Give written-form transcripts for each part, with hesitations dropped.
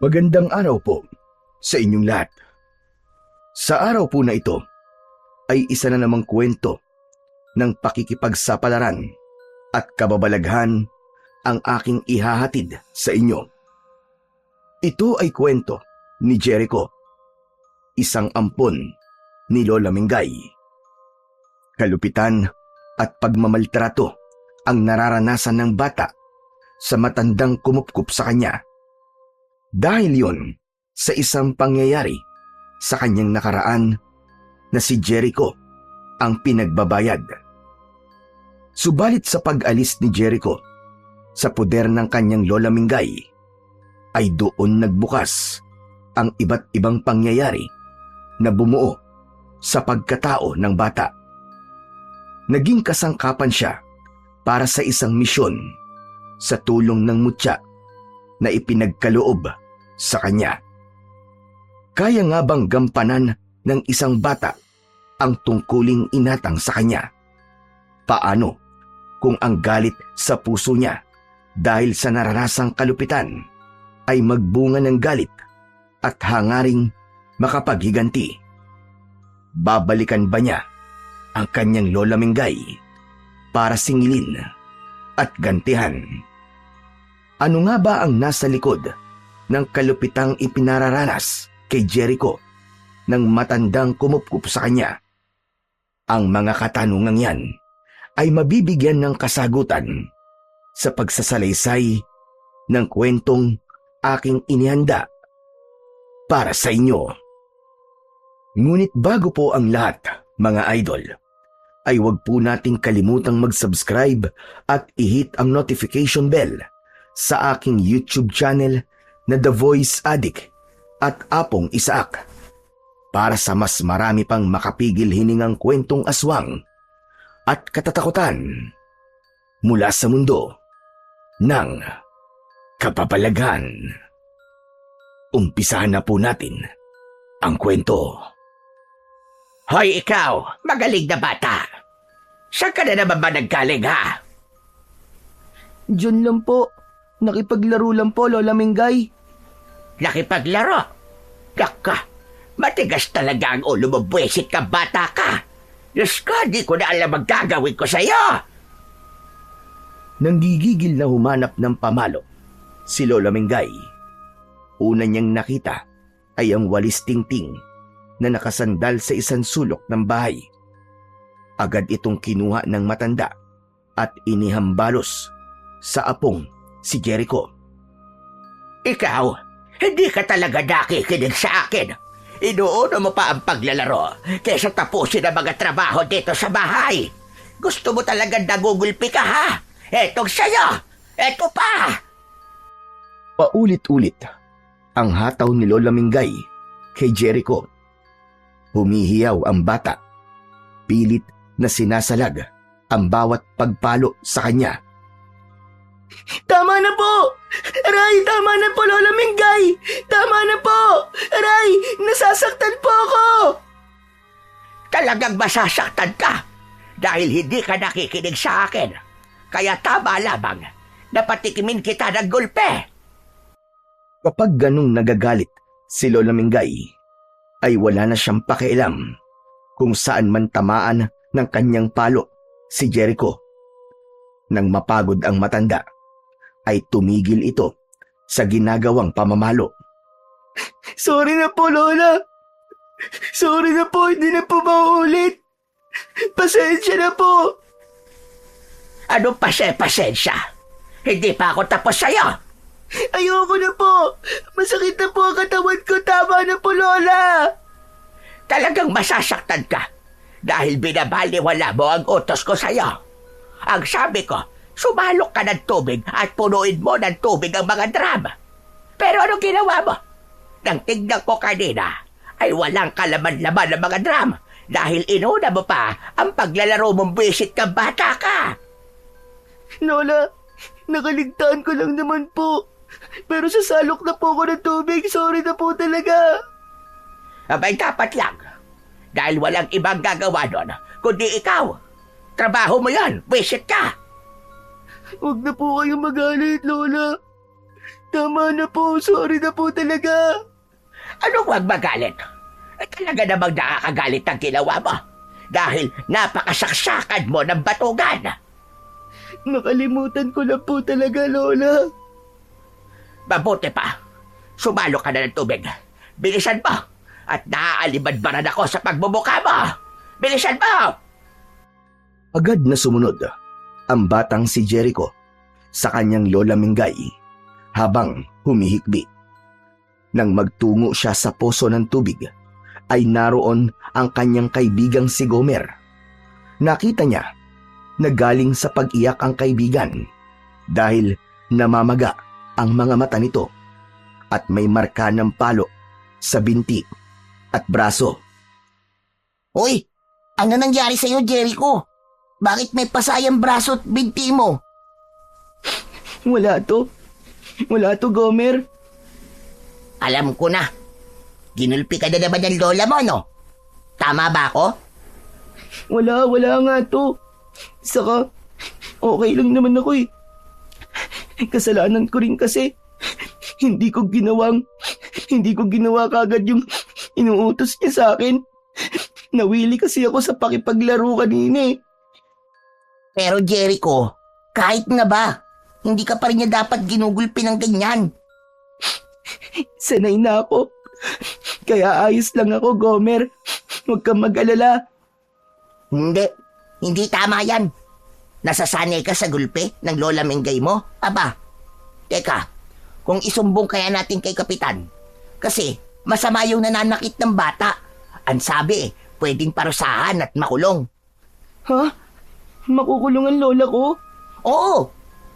Magandang araw po sa inyong lahat. Sa araw po na ito ay isa na namang kwento ng pakikipagsapalaran at kababalaghan ang aking ihahatid sa inyo. Ito ay kwento ni Jericho, isang ampon ni Lola Mingay. Kalupitan at pagmamaltrato ang nararanasan ng bata sa matandang kumupkup sa kanya. Dahil yon sa isang pangyayari sa kanyang nakaraan na si Jericho ang pinagbabayad. Subalit sa pag-alis ni Jericho sa poder ng kanyang Lola Mingay, ay doon nagbukas ang iba't ibang pangyayari na bumuo sa pagkatao ng bata. Naging kasangkapan siya para sa isang misyon sa tulong ng mutya na ipinagkaloob sa kanya. Kaya nga bang gampanan ng isang bata ang tungkuling inatang sa kanya? Paano kung ang galit sa puso niya dahil sa naranasang kalupitan ay magbunga ng galit at hangaring makapaghiganti? Babalikan ba niya ang kanyang Lola Mingay para singilin at gantihan? Ano nga ba ang nasa likod ng kalupitang ipinararanas kay Jericho ng matandang kumupkup sa kanya? Ang mga katanungang yan ay mabibigyan ng kasagutan sa pagsasalaysay ng kwentong aking inihanda para sa inyo. Ngunit bago po ang lahat, mga idol, ay huwag po nating kalimutang mag-subscribe at i-hit ang notification bell sa aking YouTube channel na The Voice Addict at Apong Isaak para sa mas marami pang makapigil hiningang kwentong aswang at katatakutan mula sa mundo ng kababalaghan. Umpisahan na po natin ang kwento. Hoy ikaw, magaling na bata! Saan ka na naman ba naggaling ha? Diyan lang po. Nakipaglaro lang po, Lola Mingay. Nakipaglaro? Naka, matigas talaga ang ulo mo, buwisit ka bata ka! Diyos ko, di ko na alam ang gagawin ko sa'yo! Nanggigigil na humanap ng pamalo si Lola Mingay. Una niyang nakita ay ang walis tingting na nakasandal sa isang sulok ng bahay. Agad itong kinuha ng matanda at inihambalos sa apong si Jericho. Ikaw, hindi ka talaga nakikinig sa akin. Inuuna mo pa ang paglalaro kaysa tapusin ang mga trabaho dito sa bahay. Gusto mo talaga nagugulpi ka ha? Etong sa'yo! Eto pa! Paulit-ulit ang hataw ni Lola Mingay kay Jericho. Humihiyaw ang bata. Pilit na sinasalag ang bawat pagpalo sa kanya. Tama na po! Aray, tama na po, Lola Mingay! Tama na po! Aray, nasasaktan po ako! Talagang masasaktan ka dahil hindi ka nakikinig sa akin. Kaya tama lamang na patikimin kita ng gulpe. Kapag ganong nagagalit si Lola Mingay, ay wala na siyang pakialam kung saan man tamaan ng kanyang palo si Jericho. Nang mapagod ang matanda, ay tumigil ito sa ginagawang pamamalo. Sorry na po, Lola. Sorry na po, hindi na po mauulit. Pasensya na po. Anong pasensya? Hindi pa ako tapos sa'yo. Ayoko na po. Masakit na po ang katawan ko. Tama na po, Lola. Talagang masasaktan ka dahil binabaliwala mo ang utos ko sa'yo. Ang sabi ko, sumalok ka ng tubig at punuin mo ng tubig ang mga drum. Pero anong ginawa mo? Nang tignan ko kanina, ay walang kalaman-laman ng mga drum dahil inuna mo pa ang paglalaro mong bisit kang bata ka. Lola, nakaligtaan ko lang naman po. Pero sasalok na po ako ng tubig. Sorry na po talaga. Abay dapat lang. Dahil walang ibang gagawa doon, kundi ikaw. Trabaho mo yan, bisit ka. Huwag na po kayong magalit, Lola. Tama na po, sorry na po talaga. Anong huwag magalit? Talaga namang nakakagalit ang ginawa mo. Dahil napakasaksakan mo ng batugan. Nakalimutan ko na po talaga, Lola. Mabuti pa. Sumalo ka na ng tubig. Bilisan mo. At naaalibadbaran ako sa pagbubuka mo. Bilisan mo! Agad na sumunod ang batang si Jericho sa kanyang lola Mingay habang humihikbi. Nang magtungo siya sa poso ng tubig, ay naroon ang kanyang kaibigang si Gomer. Nakita niya na galing sa pag-iyak ang kaibigan dahil namamaga ang mga mata nito at may marka ng palo sa binti at braso. Uy, ano nangyari sa'yo, Jericho? Bakit may pasayang braso at binti mo? Wala to. Wala to, Gomer. Alam ko na. Ginulpi ka na naman ng lola mo, no? Tama ba ako? Wala nga to. Saka, okay lang naman ako eh. Kasalanan ko rin kasi. Hindi ko ginawa kagad yung inuutos niya sa akin. Nawili kasi ako sa pakipaglaro kanina eh. Pero Jericho, kahit na ba, hindi ka pa rin niya dapat ginugulpi ng ganyan. Sanay na ako. Kaya ayos lang ako, Gomer. Huwag kang mag-alala. Hindi tama yan. Nasasanay ka sa gulpi ng lola Mengay mo? Aba, teka, kung isumbong kaya natin kay Kapitan, kasi masama yung nananakit ng bata. Ang sabi, pwedeng parusahan at makulong. Ha? Makukulong ang lola ko? Oo,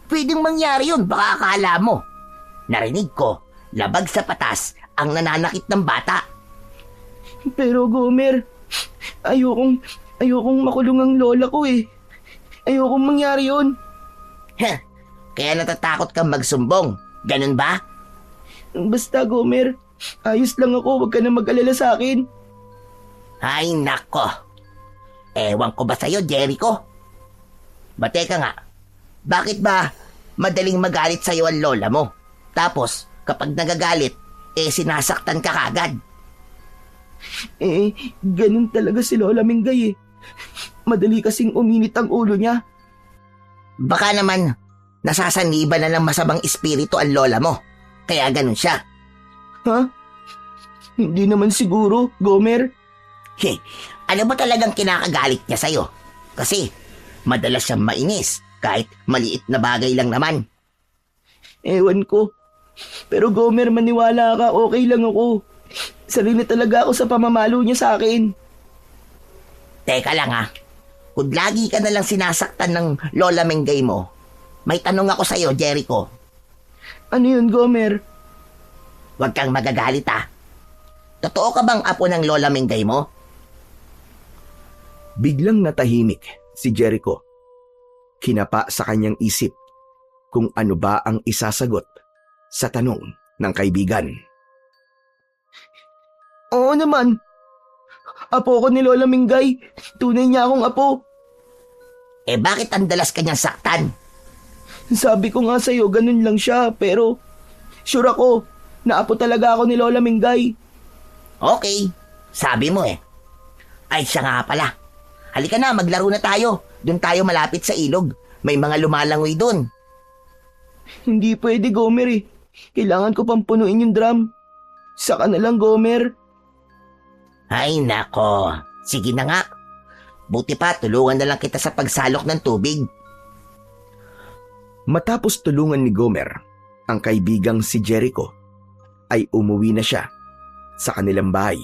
pwedeng mangyari yun, baka akala mo. Narinig ko, labag sa patas ang nananakit ng bata. Pero Gomer, ayokong makulong ang lola ko eh. Ayokong mangyari yun. Heh, kaya natatakot kang magsumbong, ganun ba? Basta Gomer, ayos lang ako, huwag ka na mag-alala sa akin. Ay nako, ewan ko ba sa'yo, Jericho? Teka nga, bakit ba madaling magalit sa'yo ang lola mo? Tapos, kapag nagagalit, sinasaktan ka kagad. Ganun talaga si Lola Mingay eh. Madali kasing uminit ang ulo niya. Baka naman, nasasaniban na ng masamang espiritu ang lola mo. Kaya ganun siya. Ha? Hindi naman siguro, Gomer. Ano ba talagang kinakagalit niya sa'yo? Kasi, madalas siyang mainis kahit maliit na bagay lang naman. Ewan ko. Pero Gomer, maniwala ka, okay lang ako. Sarili talaga ako sa pamamalo niya sa akin. Teka lang ha. Kung lagi ka nalang sinasaktan ng lola Mengay mo, may tanong ako sa'yo, Jericho. Ano yun, Gomer? Huwag kang magagalit ha. Totoo ka bang apo ng lola Mengay mo? Biglang natahimik si Jericho. Kinapa sa kanyang isip kung ano ba ang isasagot sa tanong ng kaibigan. Oo naman. Apo ko ni Lola Mingay. Tunay niya akong apo. Bakit ang dalas kanyang saktan? Sabi ko nga sa'yo, ganun lang siya. Pero, sure ako, na apo talaga ako ni Lola Mingay. Okay, sabi mo eh. Ay siya nga pala. Halika na, maglaro na tayo. Doon tayo malapit sa ilog. May mga lumalangoy doon. Hindi pwede, Gomer eh. Kailangan ko pang punuin yung drum. Saka na lang, Gomer. Ay nako, sige na nga. Buti pa, tulungan na lang kita sa pagsalok ng tubig. Matapos tulungan ni Gomer ang kaibigang si Jericho, ay umuwi na siya sa kanilang bahay.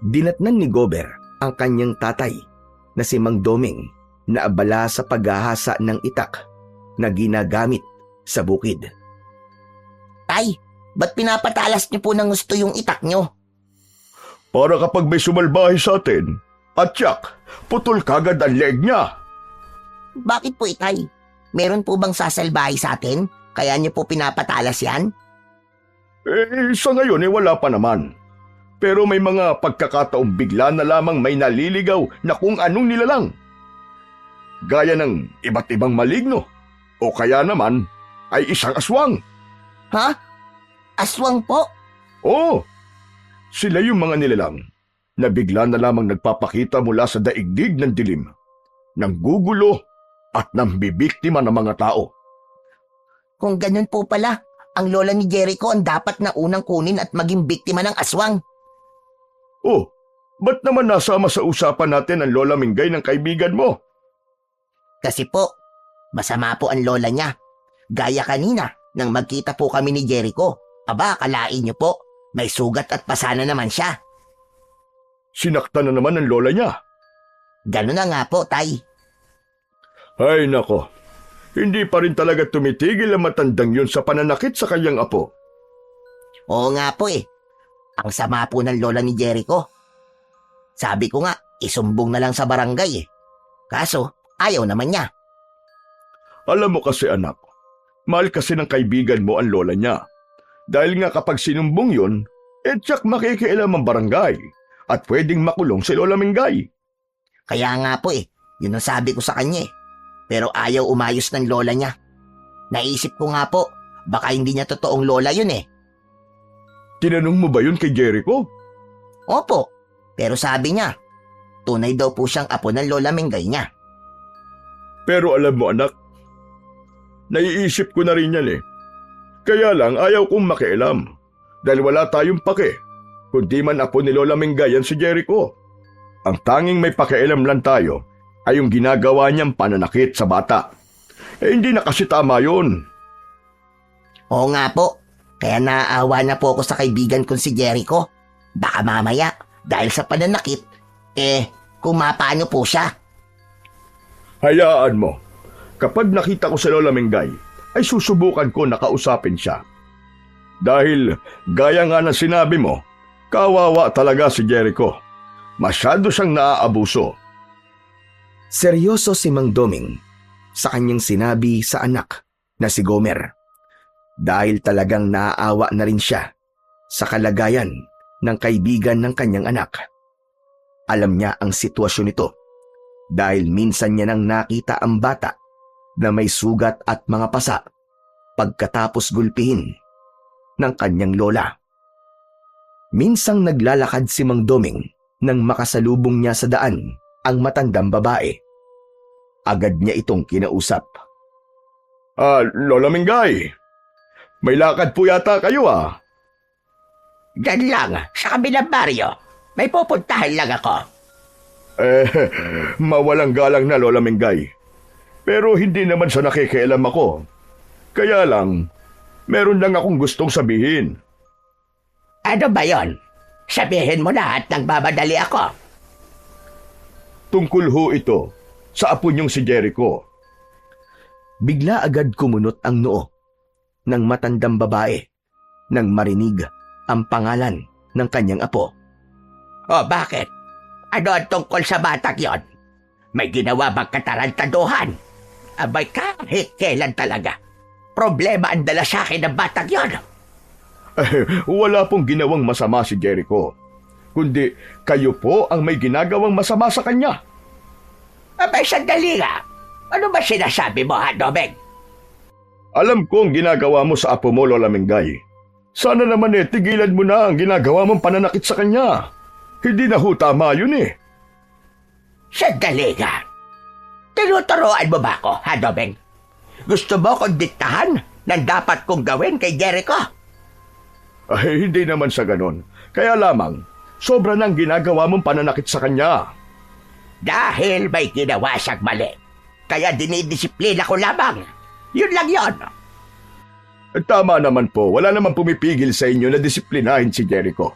Dinatnan ni Gomer ang kanyang tatay na si Mang Doming na abala sa paghahasa ng itak na ginagamit sa bukid. Tay, ba't pinapatalas niyo po ng gusto yung itak niyo? Para kapag may sumalbahay sa atin, at yak, putol kagad ang leg niya. Bakit po itay? Meron po bang sasalbahay sa atin? Kaya niyo po pinapatalas yan? Sa ngayon wala pa naman. Pero may mga pagkakataong bigla na lamang may naliligaw na kung anong nilalang. Gaya ng iba't ibang maligno. O kaya naman ay isang aswang. Ha? Aswang po? Oo, sila yung mga nilalang na bigla na lamang nagpapakita mula sa daigdig ng dilim, nanggugulo at nambibiktima ng mga tao. Kung ganun po pala, ang lola ni Jericho ang dapat na unang kunin at maging biktima ng aswang. Oh, ba't naman nasama sa usapan natin ang Lola Mingay ng kaibigan mo? Kasi po, masama po ang lola niya. Gaya kanina, nang magkita po kami ni Jericho. Aba, kalain niyo po, may sugat at pasana naman siya. Sinaktan na naman ang lola niya. Ganun na nga po, Tay. Ay nako, hindi pa rin talaga tumitigil ang matandang yun sa pananakit sa kanyang apo. Oo nga po eh. Ang sama po ng lola ni Jericho. Sabi ko nga, isumbong na lang sa barangay eh. Kaso, ayaw naman niya. Alam mo kasi anak, mahal kasi ng kaibigan mo ang lola niya. Dahil nga kapag sinumbong yun, tsak makikialam ang barangay at pwedeng makulong si Lola Mingay. Kaya nga po eh, yun ang sabi ko sa kanya eh. Pero ayaw umayos ng lola niya. Naisip ko nga po, baka hindi niya totoong lola yun eh. Tinanong mo ba yun kay Jericho? Opo, pero sabi niya, tunay daw po siyang apo ng lola Mingay niya. Pero alam mo anak, naiisip ko na rin yan eh. Kaya lang ayaw kong makialam dahil wala tayong pake, kundi man apo ni Lola Mingay yan si Jericho. Ang tanging may pakialam lang tayo ay yung ginagawa niyang pananakit sa bata. Hindi na kasi tama yun. Oo nga po, kaya naaawa na po ako sa kaibigan kong si Jericho. Baka mamaya, dahil sa pananakit, kung mapaano po siya. Hayaan mo, kapag nakita ko si Lola Mingay, ay susubukan ko na kausapin siya. Dahil, gaya nga ng sinabi mo, kawawa talaga si Jericho. Masyado siyang naaabuso. Seryoso si Mang Doming sa kanyang sinabi sa anak na si Gomer. Dahil talagang naaawa na rin siya sa kalagayan ng kaibigan ng kanyang anak. Alam niya ang sitwasyon nito dahil minsan niya nang nakita ang bata na may sugat at mga pasa pagkatapos gulpihin ng kanyang lola. Minsang naglalakad si Mang Doming nang makasalubong niya sa daan ang matandang babae. Agad niya itong kinausap. Lola Mingay, may lakad po yata kayo ah. Diyan lang, sa kabilang baryo. May pupuntahan lang ako. Mawalang galang na Lola Mingay. Pero hindi naman sa nakikialam ako. Kaya lang, meron lang akong gustong sabihin. Ano ba yon? Sabihin mo na at nagmamadali ako. Tungkol ho ito sa apo niyong si Jericho. Bigla agad kumunot ang noo ng matandang babae nang marinig ang pangalan ng kanyang apo. O bakit? Ano ang tungkol sa batak yon? May ginawa bang katarantaduhan? Abay kahit kailan talaga. Problema ang dala sa akin ng batang yon. Wala pong ginawang masama si Jericho. Kundi kayo po ang may ginagawang masama sa kanya. Abay sandali nga. Ano ba sinasabi mo, ha, Domeng? Alam ko ang ginagawa mo sa apo mo, Lola Mingay. Sana naman tigilan mo na ang ginagawa mong pananakit sa kanya. Hindi na ho tama yun eh. Sandali nga. Tinuturoan mo ba ako, ha, Domeng? Gusto mo kong diktahan ng dapat kong gawin kay Jericho? Ay, hindi naman sa ganon. Kaya lamang, sobra nang ginagawa mong pananakit sa kanya. Dahil may ginawa siyang mali. Kaya dinidisiplina ko lamang. Yun lang yon. Tama naman po, wala naman pumipigil sa inyo na disiplinahin si Jericho.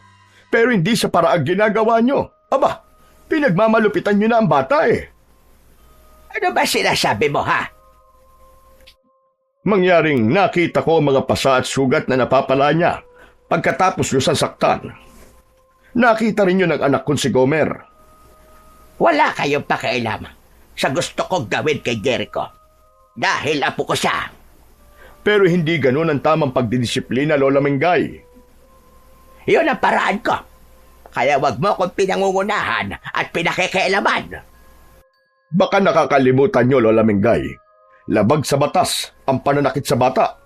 Pero hindi sa paraang ginagawa nyo. Aba, pinagmamalupitan nyo na ang bata eh. Ano ba sinasabi mo, ha? Mangyaring nakita ko mga pasa at sugat na napapala niya pagkatapos nyo sasaktan. Nakita rin yun ng anak kong si Gomer. Wala kayong pakialam sa gusto kong gawin kay Jericho. Dahil apo ko siya. Pero hindi ganun ang tamang pagdidisiplina, Lola Mingay. Yun ang paraan ko. Kaya wag mo akong pinangungunahan at pinakikialaman. Baka nakakalimutan nyo, Lola Mingay. Labag sa batas ang pananakit sa bata.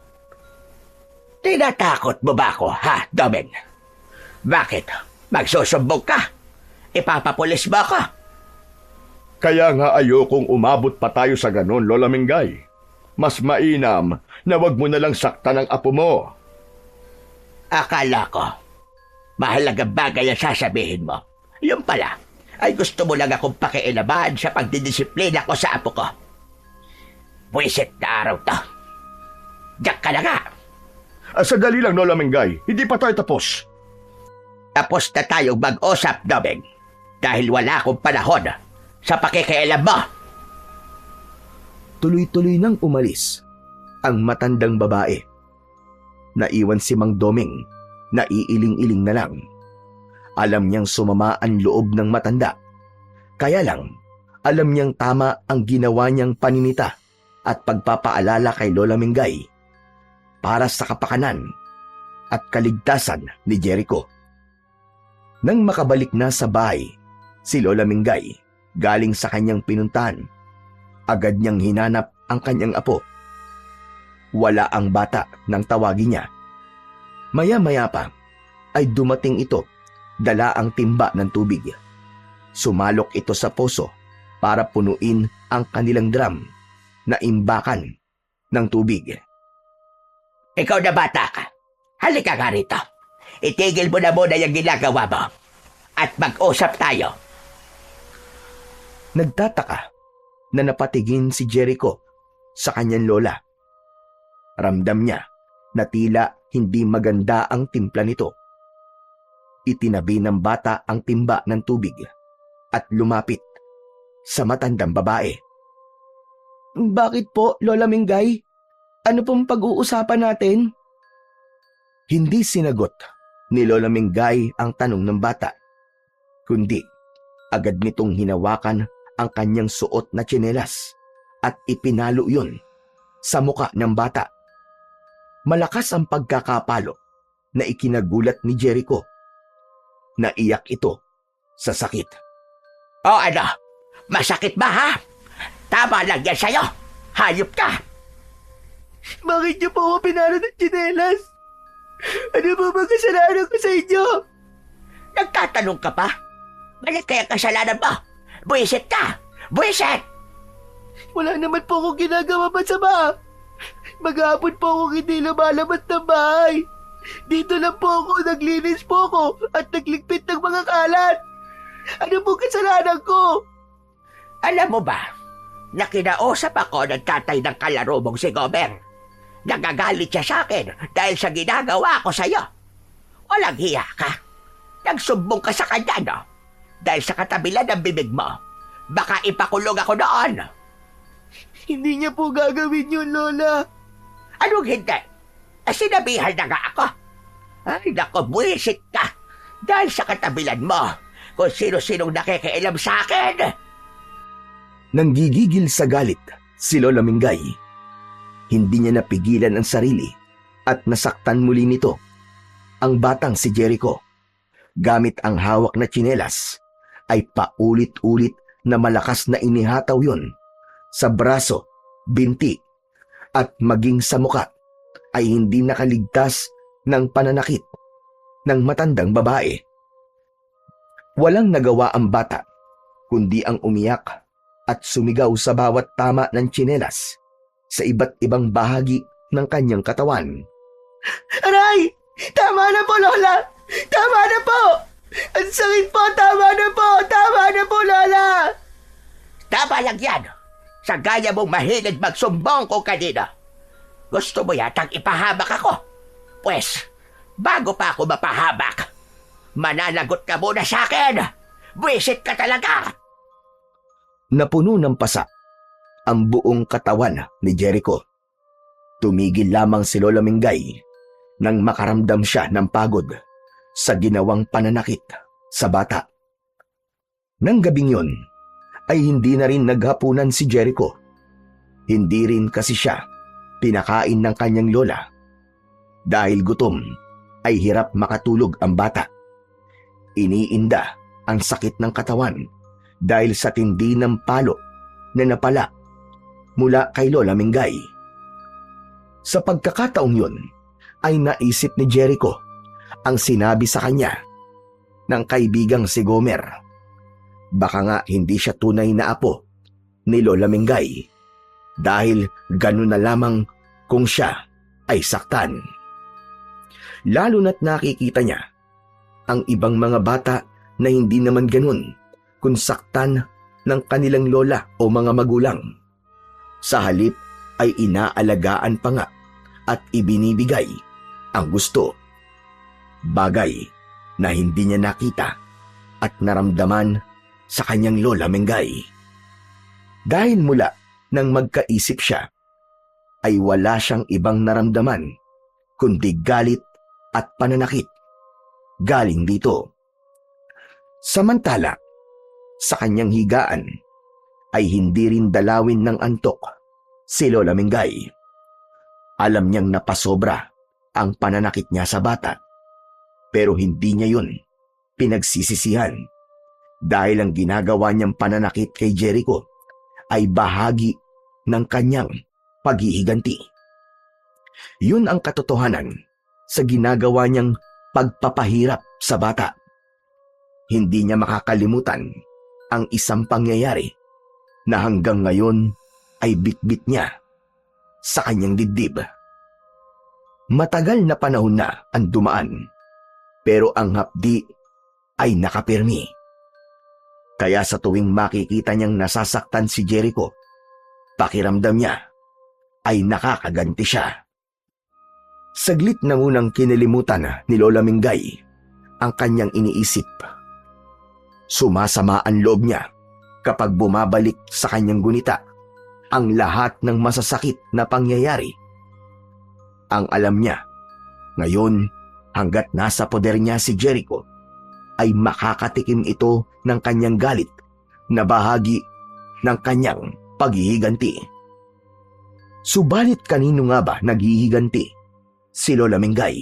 Tinatakot mo ba ako, ha, Doming? Bakit? Magsusumbong ka? Ipapapulis ba ako? Kaya nga ayokong umabot pa tayo sa ganon, Lola Mingay. Mas mainam na wag mo na lang saktan ang apo mo. Akala ko, mahalagang bagay ang sasabihin mo. Yung pala, ay gusto mo lang akong pakialaman sa pagdidisiplina ko sa apo ko. Buwisit na araw to. Diyak ka na nga. Sandali lang, Lola Mingay. Hindi pa tayo tapos. Tapos na tayong mag-usap, Doming. Dahil wala akong panahon sa pakikialam mo. Tuloy-tuloy nang umalis ang matandang babae. Naiwan si Mang Doming na iiling-iling na lang. Alam niyang sumama ang loob ng matanda. Kaya lang, alam niyang tama ang ginawa niyang paninita at pagpapaalala kay Lola Mingay para sa kapakanan at kaligtasan ni Jericho. Nang makabalik na sa bahay, si Lola Mingay galing sa kanyang pinuntahan, agad niyang hinanap ang kanyang apo. Wala ang bata nang tawagin niya. Maya-maya pa ay dumating ito, dala ang timba ng tubig. Sumalok ito sa poso para punuin ang kanilang drum na imbakan ng tubig. Ikaw na bata ka. Halika nga rito. Itigil mo na muna yung ginagawa mo. At mag-usap tayo. Nagtataka na napatigin si Jericho sa kanyang lola. Ramdam niya na tila hindi maganda ang timpla nito. Itinabi ng bata ang timba ng tubig at lumapit sa matandang babae. Bakit po, Lola Mingay? Ano pong pag-uusapan natin? Hindi sinagot ni Lola Mingay ang tanong ng bata, kundi agad nitong hinawakan ang kanyang suot na tsinelas at ipinalo yun sa muka ng bata. Malakas ang pagkakapalo na ikinagulat ni Jericho. Naiyak ito sa sakit. O ano? Masakit ba, ha? Tama lang yan sa'yo. Hayop ka. Bakit niyo po ako pinalo ng tsinelas? Ano po ba kasalanan ko sa inyo? Nagtatanong ka pa? Balik kaya kasalanan mo? Buwisit ka! Buwisit! Wala naman po akong ginagawa masama. Maghapon po akong hindi lumalabas ng bahay. Dito lang po ako, naglinis po ako at nagligpit ng mga kalat. Ano po kasalanan ko? Alam mo ba, na kinausap ako ng tatay ng kalaro mong si Gomer. Nagagalit siya sa akin dahil sa ginagawa ko sa'yo. Walang hiya ka. Nagsumbong ka sa kanya, no? Dahil sa katabilan ng bibig mo, baka ipakulong ako noon. Hindi niya po gagawin yun, Lola. Anong hindi? Sinabihan na nga ako. Ay, naku, buwisit ka. Dahil sa katabilan mo, kung sino-sinong nakikialam sa akin. Nanggigigil sa galit si Lola Mingay. Hindi niya napigilan ang sarili at nasaktan muli nito ang batang si Jericho. Gamit ang hawak na tsinelas ay paulit-ulit na malakas na inihataw yun sa braso, binti at maging sa muka ay hindi nakaligtas ng pananakit ng matandang babae. Walang nagawa ang bata kundi ang umiyak at sumigaw sa bawat tama ng tsinelas sa iba't ibang bahagi ng kanyang katawan. Aray! Tama na po, Lola! Tama na po! Ang sakit po! Tama na po! Tama na po, Lola! Tama lang yan. Sa gaya mong mahilig magsumbong ko kanina. Gusto mo yatang ipahabak ako? Pwes, bago pa ako mapahabak, mananagot ka muna sa akin. Buwisit ka talaga. Napuno ng pasa ang buong katawan ni Jericho. Tumigil lamang si Lola Mingay nang makaramdam siya ng pagod sa ginawang pananakit sa bata. Nang gabing yun, ay hindi na rin naghapunan si Jericho. Hindi rin kasi siya pinakain ng kanyang lola. Dahil gutom, ay hirap makatulog ang bata. Iniinda ang sakit ng katawan dahil sa tindi ng palo na napala mula kay Lola Mingay. Sa pagkakataong yun, ay naisip ni Jericho ang sinabi sa kanya ng kaibigang si Gomer. Baka nga hindi siya tunay na apo ni Lola Mingay dahil ganun na lamang kung siya ay saktan. Lalo na't nakikita niya ang ibang mga bata na hindi naman ganun kung saktan ng kanilang lola o mga magulang. Sa halip ay inaalagaan pa nga at ibinibigay ang gusto. Bagay na hindi niya nakita at naramdaman sa kanyang Lola Mengay. Dahil mula nang magkaisip siya, ay wala siyang ibang naramdaman kundi galit at pananakit galing dito. Samantala, sa kanyang higaan ay hindi rin dalawin ng antok si Lola Mengay. Alam niyang napasobra ang pananakit niya sa bata, pero hindi niya yun pinagsisisihan dahil ang ginagawa niyang pananakit kay Jericho ay bahagi ng kanyang paghihiganti. Yun ang katotohanan sa ginagawa niyang pagpapahirap sa bata. Hindi niya makakalimutan ang isang pangyayari na hanggang ngayon ay bitbit niya sa kanyang dibdib. Matagal na panahon na ang dumaan, pero ang hapdi ay nakapirmi. Kaya sa tuwing makikita niyang nasasaktan si Jericho, pakiramdam niya ay nakakaganti siya. Saglit na munang kinilimutan ni Lola Mingay ang kanyang iniisip. Sumasama ang loob niya kapag bumabalik sa kanyang gunita ang lahat ng masasakit na pangyayari. Ang alam niya, ngayon hanggat nasa poder niya si Jericho, ay makakatikim ito ng kanyang galit na bahagi ng kanyang paghihiganti. Subalit kanino nga ba naghihiganti si Lola Mingay?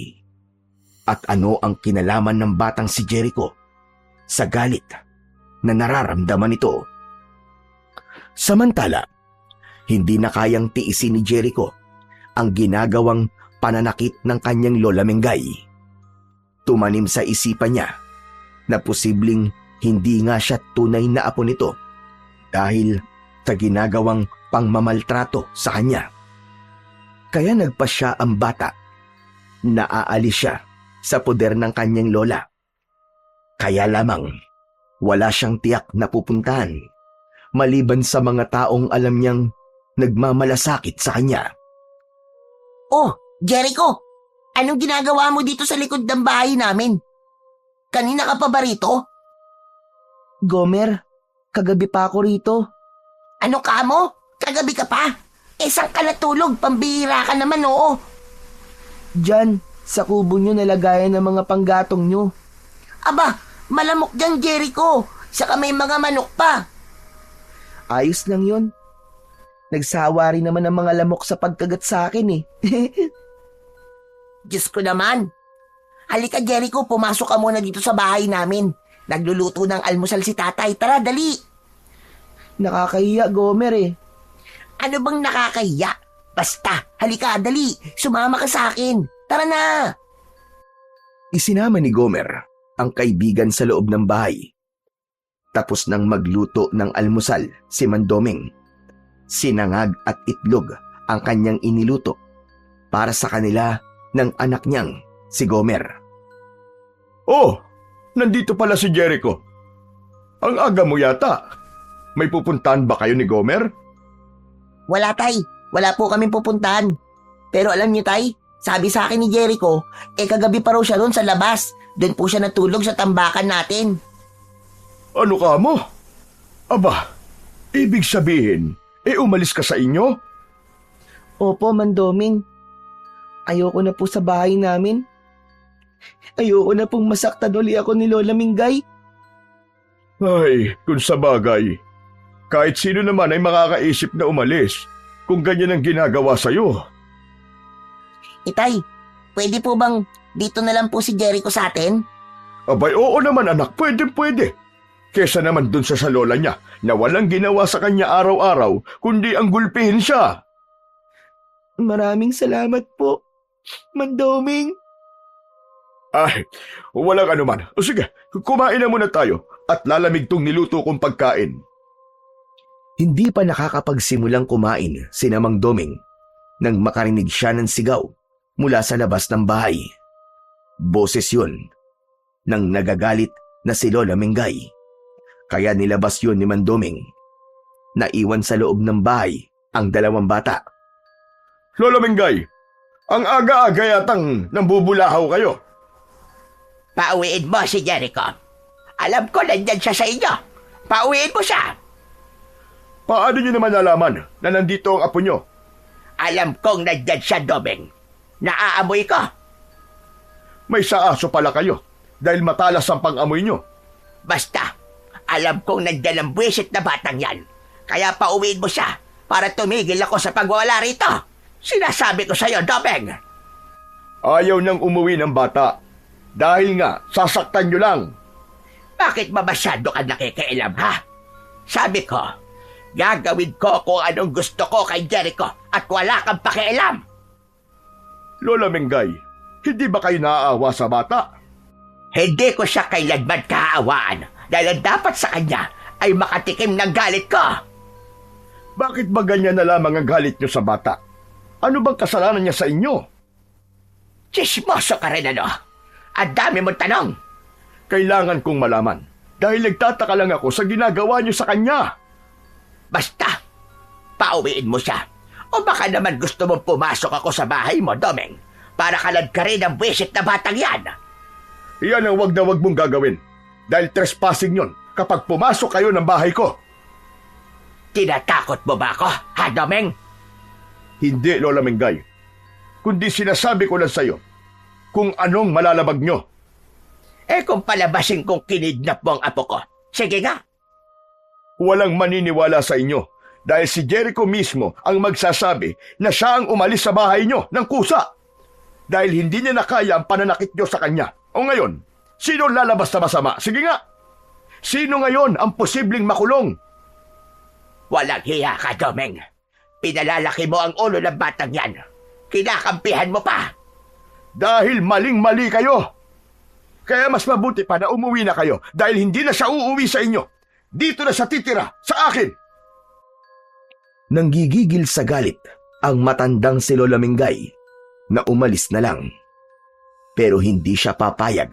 At ano ang kinalaman ng batang si Jericho sa galit na nararamdaman nito? Samantala, hindi na kayang tiisin ni Jericho ang ginagawang pananakit ng kanyang Lola Mingay. Tumanim sa isipan niya na posibleng hindi nga siya tunay na apo nito dahil sa ginagawang pangmamaltrato sa kanya. Kaya nagpasya ang bata na aalis siya sa poder ng kanyang lola. Kaya lamang wala siyang tiyak na pupuntahan maliban sa mga taong alam niyang nagmamalasakit sa kanya. Oh, Jericho! Anong ginagawa mo dito sa likod ng bahay namin? Kanina ka pa ba rito? Gomer, kagabi pa ako rito. Ano ka mo? Kagabi ka pa? Saan ka natulog? Pambihira ka naman, oo. Diyan, sa kubo nyo nalagayan ng mga panggatong nyo. Aba, malamok dyan, Jericho. Saka may mga manok pa. Ayos lang yun. Nagsawa rin naman ang mga lamok sa pagkagat sa akin eh. Diyos ko naman. Halika, Jericho, pumasok ka muna dito sa bahay namin. Nagluluto ng almusal si tatay. Tara, dali. Nakakahiya, Gomer eh. Ano bang nakakahiya? Basta, halika, dali. Sumama ka sa akin. Tara na. Isinama ni Gomer ang kaibigan sa loob ng bahay. Tapos nang magluto ng almusal si Mandoming, sinangag at itlog ang kanyang iniluto para sa kanila ng anak niyang si Gomer. Oh, nandito pala si Jericho. Ang aga mo yata. May pupuntahan ba kayo ni Gomer? Wala, tay. Wala po kaming pupuntahan. Pero alam niyo, tay, sabi sa akin ni Jericho, kagabi pa raw siya doon sa labas. Doon po siya natulog sa tambakan natin. Ano ka mo? Aba, ibig sabihin, umalis ka sa inyo? Opo, Mandoming. Ayoko na po sa bahay namin. Ayoko na pong masaktan uli ako ni Lola Mingay. Ay, kung sa bagay. Kahit sino naman ay makakaisip na umalis kung ganyan ang ginagawa sa'yo. Itay, pwede po bang dito na lang po si Jericho sa atin? Abay, oo naman anak, pwede. Kesa naman dun sa lola niya na walang ginawa sa kanya araw-araw kundi ang gulpihin siya. Maraming salamat po. Mandoming! Ay, walang anuman. O sige, kumain na muna tayo at lalamig tong niluto kong pagkain. Hindi pa nakakapagsimulang kumain si Mang Doming nang makarinig siya ng sigaw mula sa labas ng bahay. Boses yun ng nagagalit na si Lola Mingay. Kaya nilabas yun ni Mandoming. Naiwan sa loob ng bahay ang dalawang bata. Lola Mingay, ang aga-aga yatang nambubulahaw kayo. Pauwiin mo si Jericho. Alam ko nandyan siya sa inyo. Pauwiin mo siya. Paano niyo naman nalaman na nandito ang apo niyo? Alam kong nandyan siya, Doming. Naaamoy ko. May saaso pala kayo dahil matalas ang pang-amoy niyo. Basta, alam kong nandyan ang buwisit na batang yan. Kaya pauwiin mo siya para tumigil ako sa pagwawala rito. Sinasabi ko sa'yo, Doming. Ayaw nang umuwi ng bata dahil nga sasaktan niyo lang. Bakit ba masyado ka nakikialam, ha? Sabi ko, gagawin ko kung anong gusto ko kay Jericho at wala kang pakialam. Lola Mingay, hindi ba kayo naaawa sa bata? Hindi ko siya kailanman kaawaan dahil ang dapat sa kanya ay makatikim ng galit ko. Bakit ba ganyan na lamang ang galit niyo sa bata? Ano bang kasalanan niya sa inyo? Chismoso ka rin, ano? Ang dami mong tanong. Kailangan kong malaman dahil nagtataka lang ako sa ginagawa niyo sa kanya. Basta, pauwiin mo siya. O baka naman gusto mong pumasok ako sa bahay mo, Doming, para kalad ka rin ang wisit na batang yan. Iyan ang wag na wag mong gagawin dahil trespassing yon kapag pumasok kayo ng bahay ko. Tinatakot mo ba ako, ha, Doming? Hindi, Lola Mingay. Kundi sinasabi ko lang sa'yo kung anong malalabag nyo. Kung palabasin kong kinidnap mo ang apo ko, sige nga. Walang maniniwala sa inyo dahil si Jericho mismo ang magsasabi na siya ang umalis sa bahay nyo ng kusa. Dahil hindi niya nakaya ang pananakit nyo sa kanya. O ngayon, sino lalabas na masama? Sige nga. Sino ngayon ang posibleng makulong? Walang hiya ka, Doming. Pinalalaki mo ang ulo ng batang yan. Kinakampihan mo pa. Dahil maling-mali kayo. Kaya mas mabuti pa na umuwi na kayo dahil hindi na siya uuwi sa inyo. Dito na siya titira, sa akin. Nanggigigil sa galit ang matandang si Lola Mingay na umalis na lang. Pero hindi siya papayag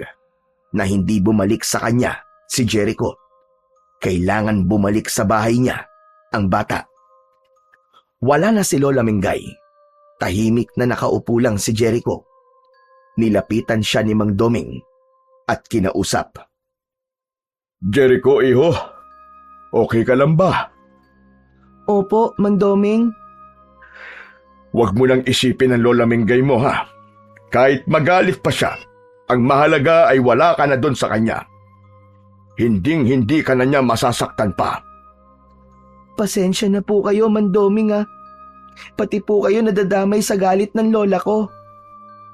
na hindi bumalik sa kanya si Jericho. Kailangan bumalik sa bahay niya ang bata. Wala na si Lola Mingay. Tahimik na nakaupo lang si Jericho. Nilapitan siya ni Mang Doming at kinausap. Jericho, iho. Okay ka lang ba? Opo, Mandoming. Huwag mo nang isipin ang Lola Mingay mo, ha? Kahit magalit pa siya, ang mahalaga ay wala ka na doon sa kanya. Hinding-hindi ka na niya masasaktan pa. Pasensya na po kayo, Mandoming, ha. Pati po kayo nadadamay sa galit ng lola ko.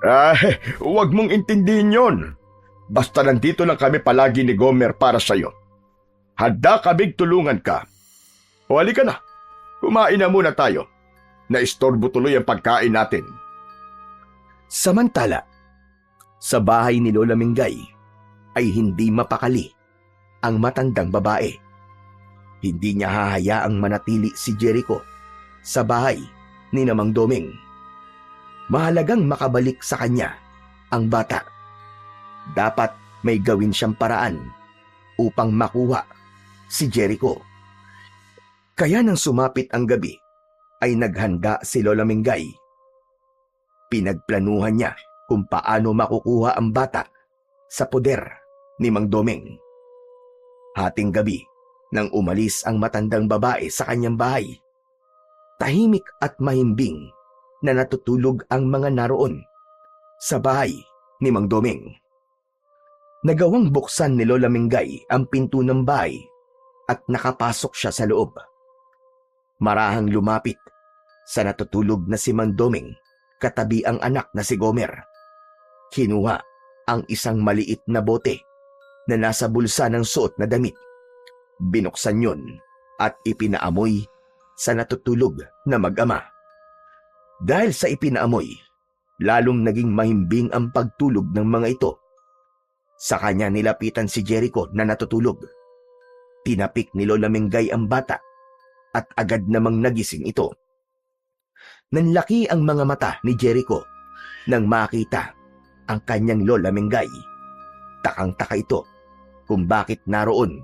Ay, huwag mong intindihin yon. Basta nandito lang kami palagi ni Gomer para sa'yo. Handa kaming tulungan ka. O halika na, kumain na muna tayo. Naistorbo tuloy ang pagkain natin. Samantala, sa bahay ni Lola Mingay ay hindi mapakali ang matandang babae. Hindi niya hahayaang manatili si Jericho sa bahay ni Mang Doming. Mahalagang makabalik sa kanya ang bata. Dapat may gawin siyang paraan upang makuha si Jericho. Kaya nang sumapit ang gabi, ay naghanda si Lola Mingay. Pinagplanuhan niya kung paano makukuha ang bata sa poder ni Mang Doming. Hating gabi nang umalis ang matandang babae sa kanyang bahay, tahimik at mahimbing na natutulog ang mga naroon sa bahay ni Mang Doming. Nagawang buksan ni Lola Mingay ang pinto ng bahay at nakapasok siya sa loob. Marahang lumapit sa natutulog na si Mang Doming katabi ang anak na si Gomer. Kinuha ang isang maliit na bote na nasa bulsa ng suot na damit. Binuksan yun at ipinaamoy sa natutulog na mag-ama. Dahil sa ipinaamoy, lalong naging mahimbing ang pagtulog ng mga ito. Sa kanya nilapitan si Jericho na natutulog. Tinapik ni Lola Mengay ang bata at agad namang nagising ito. Nanlaki ang mga mata ni Jericho nang makita ang kanyang Lola Mengay. Takang-taka ito kung bakit naroon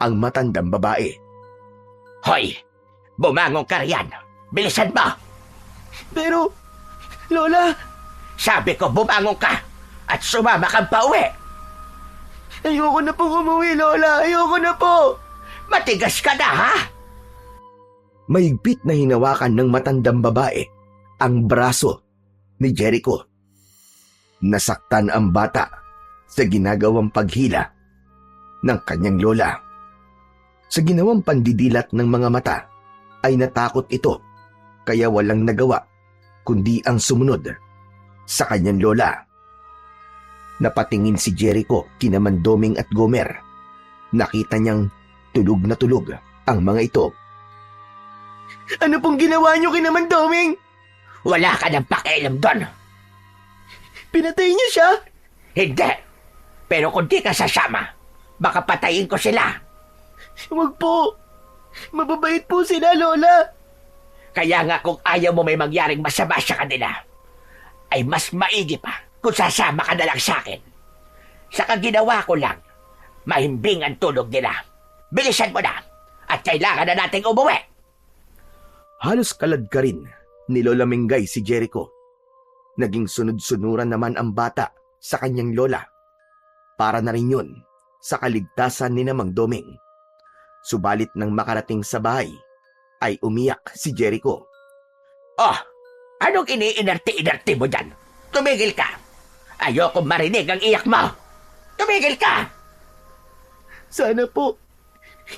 ang matandang babae. Hoy! Bumangon ka riyan! Bilisan mo! Pero, Lola, Sabi ko bumangon ka at sumama kang pauwi! ayoko na po umuwi, Lola. Ayoko na po. Matigas ka na, ha? Mahigpit na hinawakan ng matandang babae ang braso ni Jericho. Nasaktan ang bata sa ginagawang paghila ng kanyang lola. Sa ginawang pandidilat ng mga mata ay natakot ito kaya walang nagawa kundi ang sumunod sa kanyang lola. Napatingin si Jericho kina Mandoming at Gomer. Nakita niyang tulog na tulog ang mga ito. Ano pong ginawa niyo kina Mandoming? Wala ka ng pakialam doon. Pinatay niyo siya? Hindi. Pero kung di ka sasama, baka patayin ko sila. Huwag po. Mababait po sila, Lola. Kaya nga kung ayaw mo may mangyaring masama sa kanila, ay mas maigi pa kung sasama ka na lang sa akin. Sa kaginawa ko lang, mahimbing ang tulog nila. Bilisan mo na at kailangan na nating umuwi. Halos kalad ka rin ni Lola Mengay si Jericho. Naging sunod-sunuran naman ang bata sa kanyang lola. Para na rin yun sa kaligtasan ni Mang Doming. Subalit nang makarating sa bahay, ay umiyak si Jericho. Oh, anong iniinarte-inarte mo dyan? Tumigil ka. Ayoko marinig ang iyak mo. Tumigil ka! Sana po,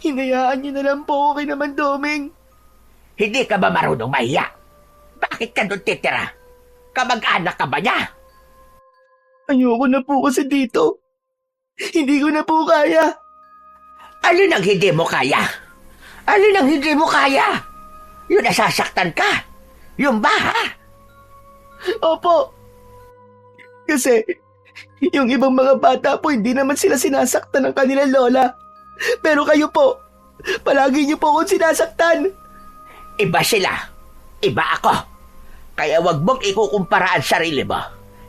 hinayaan niyo na lang po ako kay Mandoming. Hindi ka ba marunong mahiya? Bakit ka doon titira? Kamag-anak ka ba niya? Ayoko na po kasi dito. Hindi ko na po kaya. Alin ang hindi mo kaya? Alin ang hindi mo kaya? Yung nasasaktan ka? Yung ba, ha? Opo. Kasi, yung ibang mga bata po, hindi naman sila sinasaktan ng kanilang lola. Pero kayo po, palagi niyo po akong sinasaktan. Iba sila. Iba ako. Kaya wag mong ikukumpara ang sarili mo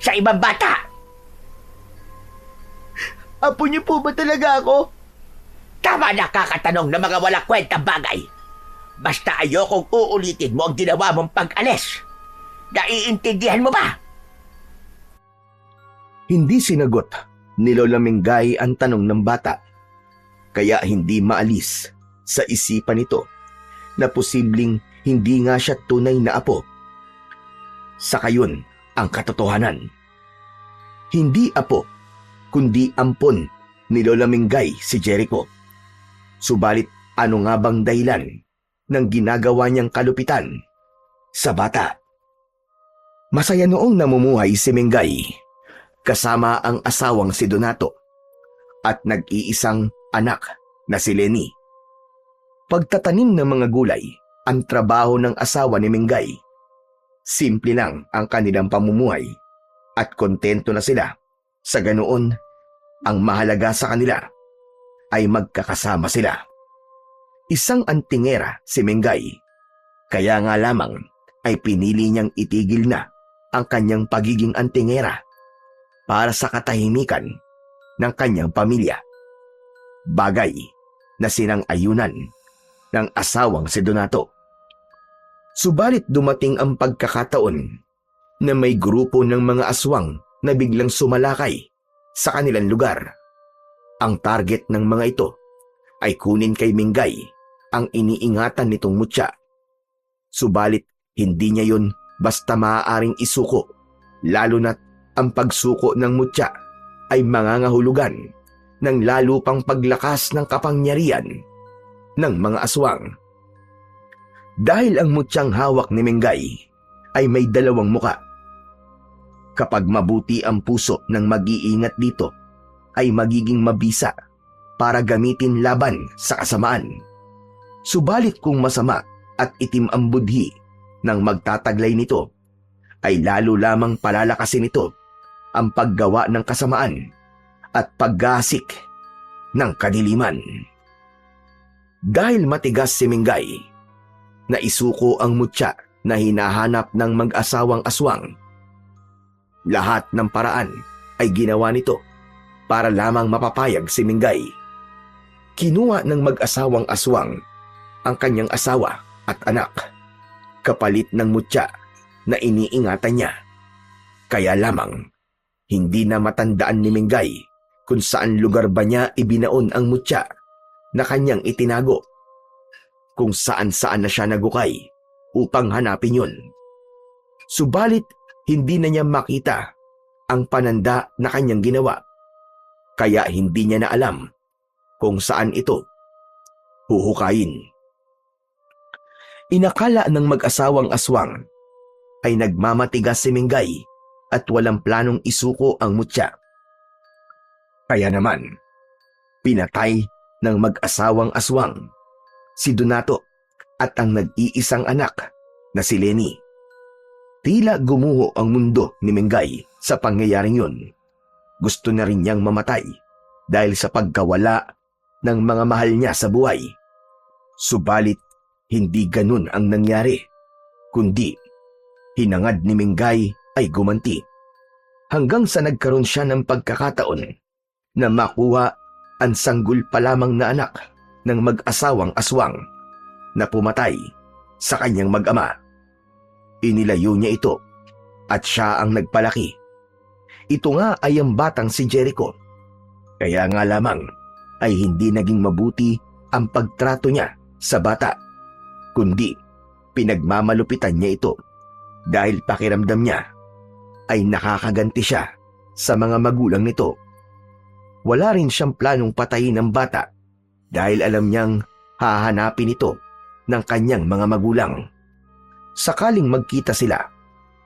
sa ibang bata. Apo niyo po ba talaga ako? Tama na kakatanong ng mga walang kwentang bagay. Basta ayokong uulitin mo ang ginawa mong pag-alis. Naiintindihan mo ba? Hindi sinagot ni Lola Mengay ang tanong ng bata. Kaya hindi maalis sa isipan nito na posibleng hindi nga siya tunay na apo. Sa kayon ang katotohanan. Hindi apo, kundi ampon ni Lola Mengay si Jericho. Subalit ano nga bang dahilan ng ginagawa niyang kalupitan sa bata? Masaya noong namumuhay si Mengay kasama ang asawang si Donato at nag-iisang anak na si Lenny. Pagtatanim ng mga gulay ang trabaho ng asawa ni Mengay. Simple lang ang kanilang pamumuhay at kontento na sila. Sa ganoon, ang mahalaga sa kanila ay magkakasama sila. Isang antingera si Mengay, kaya nga lamang ay pinili niyang itigil na ang kanyang pagiging antingera para sa katahimikan ng kanyang pamilya. Bagay na sinang-ayunan ng asawang si Donato. Subalit dumating ang pagkakataon na may grupo ng mga aswang na biglang sumalakay sa kanilang lugar. Ang target ng mga ito ay kunin kay Mengay ang iniingatan nitong mutya. Subalit hindi niya yun basta maaaring isuko, lalo na't ang pagsuko ng mutya ay mangangahulugan ng lalo pang paglakas ng kapangyarihan ng mga aswang. Dahil ang mutyang hawak ni Mengay ay may dalawang muka. Kapag mabuti ang puso ng mag-iingat dito, ay magiging mabisa para gamitin laban sa kasamaan. Subalit kung masama at itim ang budhi ng magtataglay nito, ay lalo lamang palalakasin nito ang paggawa ng kasamaan at paggasik ng kadiliman. Dahil matigas si Mingay, naisuko ang mutya na hinahanap ng mag-asawang aswang. Lahat ng paraan ay ginawa nito para lamang mapapayag si Mingay. Kinuha ng mag-asawang aswang ang kanyang asawa at anak, kapalit ng mutya na iniingatan niya. Kaya lamang, hindi na matandaan ni Mingay kung saan lugar ba niya ibinaon ang mutya na kanyang itinago, kung saan-saan na siya nagukay upang hanapin yun. Subalit, hindi na niya makita ang pananda na kanyang ginawa, kaya hindi niya na alam kung saan ito huhukayin. Inakala ng mag-asawang aswang ay nagmamatigas si Mingay at walang planong isuko ang mutya. Kaya naman, pinatay ng mag-asawang aswang si Donato at ang nag-iisang anak na si Lenny. Tila gumuho ang mundo ni Mingay sa pangyayaring yun. Gusto na rin niyang mamatay dahil sa pagkawala ng mga mahal niya sa buhay. Subalit, hindi ganun ang nangyari, kundi hinangad ni Mingay ay gumanti hanggang sa nagkaroon siya ng pagkakataon na makuha ang sanggol pa lamang na anak ng mag-asawang aswang na pumatay sa kanyang mag-ama. Inilayo niya ito at siya ang nagpalaki. Ito nga ay ang batang si Jericho. Kaya nga lamang ay hindi naging mabuti ang pagtrato niya sa bata, kundi pinagmamalupitan niya ito dahil pakiramdam niya ay nakakaganti siya sa mga magulang nito. Wala rin siyang planong patayin ng bata dahil alam niyang hahanapin ito ng kanyang mga magulang. Sakaling magkita sila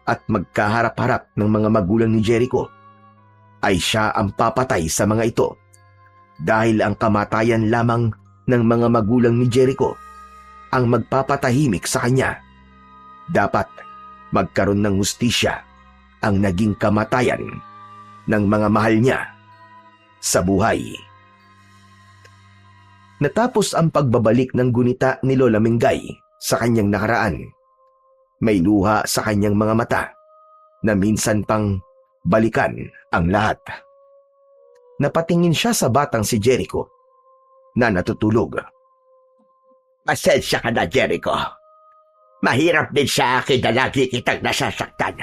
at magkaharap-harap ng mga magulang ni Jericho, ay siya ang papatay sa mga ito dahil ang kamatayan lamang ng mga magulang ni Jericho ang magpapatahimik sa kanya. Dapat magkaroon ng hustisya ang naging kamatayan ng mga mahal niya sa buhay. Natapos ang pagbabalik ng gunita ni Lola Mingay sa kanyang nakaraan. May luha sa kanyang mga mata na minsan pang balikan ang lahat. Napatingin siya sa batang si Jericho na natutulog. Pasensya ka na, Jericho. Mahirap din sa akin na lagi kitang nasasaktan.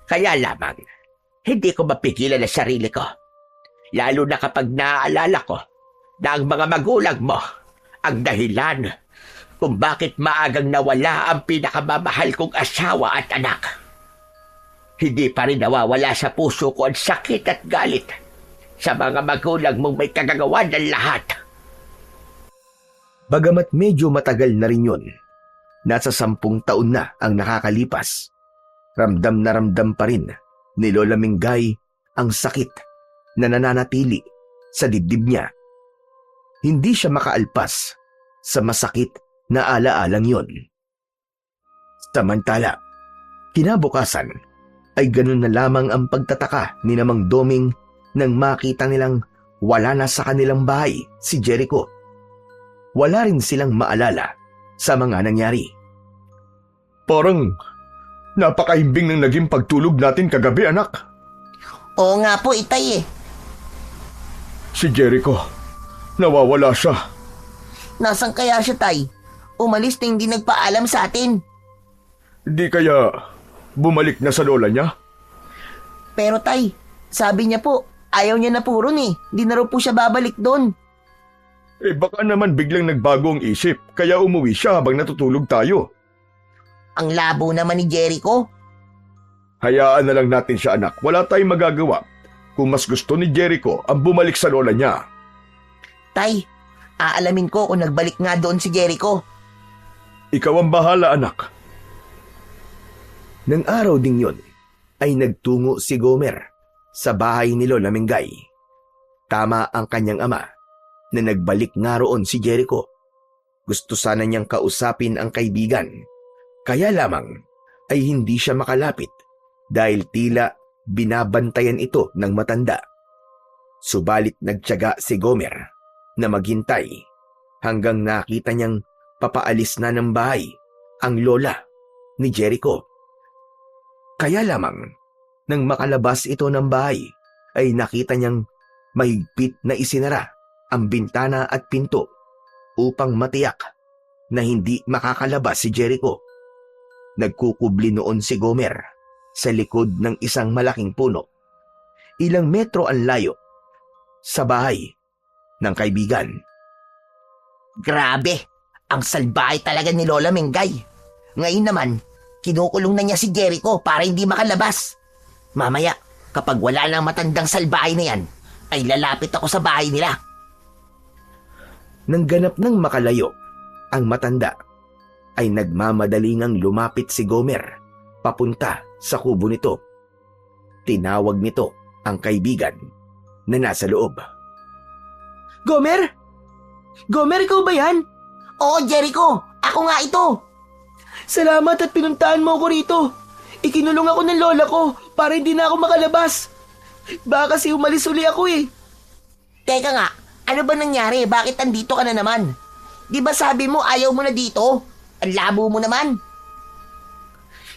Kaya lamang, hindi ko mapigilan ang sarili ko. Lalo na kapag naaalala ko na ang mga magulang mo ang dahilan kung bakit maagang nawala ang pinakamamahal kong asawa at anak. Hindi pa rin nawawala sa puso ko ang sakit at galit sa mga magulang mong may kagagawan ng lahat. Bagamat medyo matagal na rin yun, nasa 10 taon na ang nakakalipas, ramdam na ramdam pa rin ni Lola Mingay ang sakit na nananatili sa dibdib niya. Hindi siya makaalpas sa masakit na alaalang yon. Samantala, kinabukasan ay ganun na lamang ang pagtataka ni Namang Doming nang makita nilang wala na sa kanilang bahay si Jericho. Wala rin silang maalala sa mga nangyari. Parang napakahimbing ng naging pagtulog natin kagabi, anak. Oo nga po, itay eh. Si Jericho, nawawala siya. Nasaan kaya siya, tay? Umalis na hindi nagpaalam sa atin. Di kaya bumalik na sa lola niya? Pero tay, sabi niya po, ayaw niya na po ron eh. Di na raw po siya babalik doon. Eh baka naman biglang nagbago ang isip, kaya umuwi siya habang natutulog tayo. Ang labo naman ni Jericho. Hayaan na lang natin siya, anak. Wala tayong magagawa kung mas gusto ni Jericho ang bumalik sa lola niya. Tay, aalamin ko kung nagbalik nga doon si Jericho. Ikaw ang bahala, anak. Nang araw ding yon, ay nagtungo si Gomer sa bahay ni Lola Mingay. Tama ang kanyang ama na nagbalik nga roon si Jericho. Gusto sana niyang kausapin ang kaibigan, kaya lamang ay hindi siya makalapit dahil tila binabantayan ito ng matanda. Subalit nagtiyaga si Gomer na maghintay hanggang nakita niyang papaalis na ng bahay ang lola ni Jericho. Kaya lamang nang makalabas ito ng bahay ay nakita niyang mahigpit na isinara ang bintana at pinto upang matiyak na hindi makakalabas si Jericho. Nagkukubli noon si Gomer sa likod ng isang malaking puno. Ilang metro ang layo sa bahay ng kaibigan. Grabe, ang salbahe talaga ni Lola Mengay. Ngayon naman, kinukulong na niya si Jericho para hindi makalabas. Mamaya, kapag wala nang matandang salbahe na yan, ay lalapit ako sa bahay nila. Nang ganap ng makalayo, ang matanda ay nagmamadalingang lumapit si Gomer papunta sa kubo nito. Tinawag nito ang kaibigan na nasa loob. Gomer? Gomer, ikaw ba yan? Oo, Jericho, ako nga ito. Salamat at pinuntahan mo ako rito. Ikinulong ako ng lola ko para hindi na ako makalabas. Baka kasi umalis uli ako eh. Teka nga, ano ba nangyari? Bakit andito ka na naman? Di ba sabi mo ayaw mo na dito? Ang labo mo naman.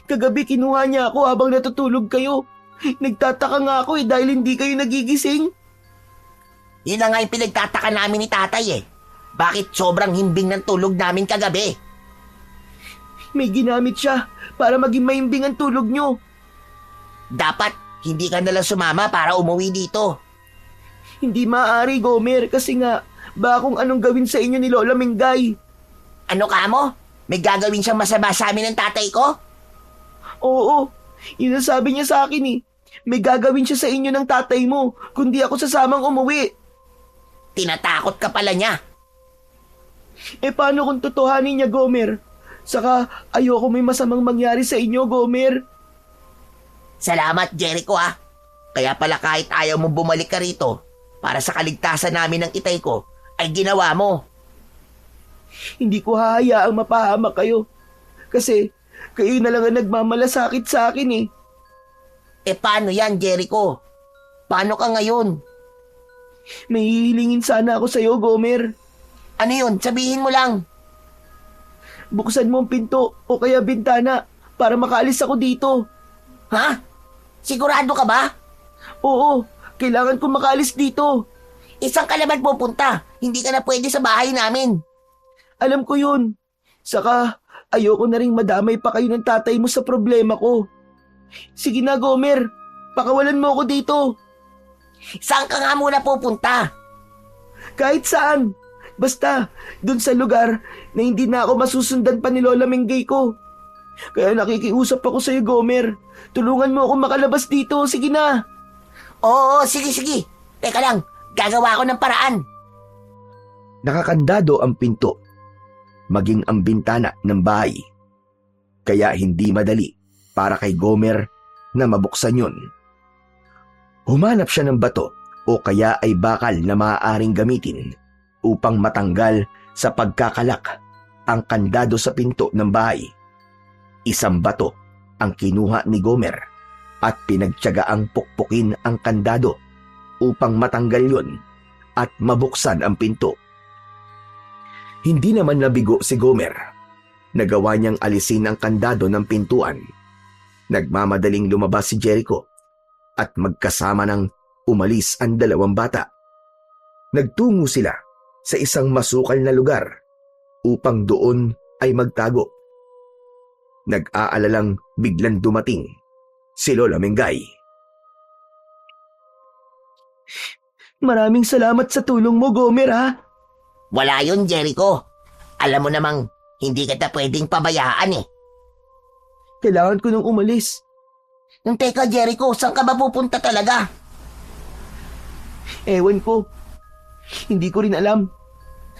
Kagabi kinuha niya ako habang natutulog kayo. Nagtataka nga ako dahil hindi kayo nagigising. Yun na nga yung pinagtataka namin ni tatay eh. Bakit sobrang himbing ng tulog namin kagabi? May ginamit siya para maging mahimbing ang tulog nyo. Dapat hindi ka nalang sumama para umuwi dito. Hindi maaari, Gomer, kasi nga, baka kung anong gawin sa inyo ni Lola Mengay. Ano ka mo? May gagawin siyang masama sa amin ng tatay ko? Oo, yun ang sabi niya sa akin eh. May gagawin siya sa inyo ng tatay mo, kundi ako sasamang umuwi. Tinatakot ka pala niya. Eh paano kung totohanin niya, Gomer? Saka ayoko may masamang mangyari sa inyo, Gomer. Salamat, Jericho ah. Kaya pala kahit ayaw mo bumalik ka rito, para sa kaligtasan namin ng itay ko, ay ginawa mo. Hindi ko hahayaang mapahamak kayo. Kasi kayo na lang ang nagmamalasakit sa akin eh. Eh paano yan, Jericho? Paano ka ngayon? May hihilingin sana ako sa'yo, Gomer. Ano yun? Sabihin mo lang. Buksan mo ang pinto o kaya bintana para makaalis ako dito. Ha? Sigurado ka ba? Oo, kailangan ko makaalis dito. Isang ka naman pupunta. Hindi ka na pwede sa bahay namin. Alam ko yun. Saka ayoko na rin madamay pa kayo ng tatay mo sa problema ko. Sige na, Gomer. Pakawalan mo ako dito. Saan ka nga muna pupunta? Kahit saan. Basta, dun sa lugar na hindi na ako masusundan pa ni Lola Mengay ko. Kaya nakikiusap ako sa'yo, Gomer. Tulungan mo ako makalabas dito. Sige na. Oo, sige. Teka lang, gagawa ako ng paraan. Nakakandado ang pinto, maging ang bintana ng bahay. Kaya hindi madali para kay Gomer na mabuksan yun. Humanap siya ng bato o kaya ay bakal na maaaring gamitin upang matanggal sa pagkakalak ang kandado sa pinto ng bahay. Isang bato ang kinuha ni Gomer at pinagtiyagaang pukpukin ang kandado upang matanggal yun at mabuksan ang pinto. Hindi naman nabigo si Gomer. Nagawa niyang alisin ang kandado ng pintuan. Nagmamadaling lumabas si Jericho at magkasama ng umalis ang dalawang bata. Nagtungo sila sa isang masukal na lugar upang doon ay magtago. Nag-aalalang biglang dumating si Lola Mengay. Maraming salamat sa tulong mo, Gomer, ha? Wala yun, Jericho. Alam mo namang hindi kita pwedeng pabayaan eh. Kailangan ko nang umalis. Teka, Jericho, saan ka ba pupunta talaga? Ewan ko. Hindi ko rin alam.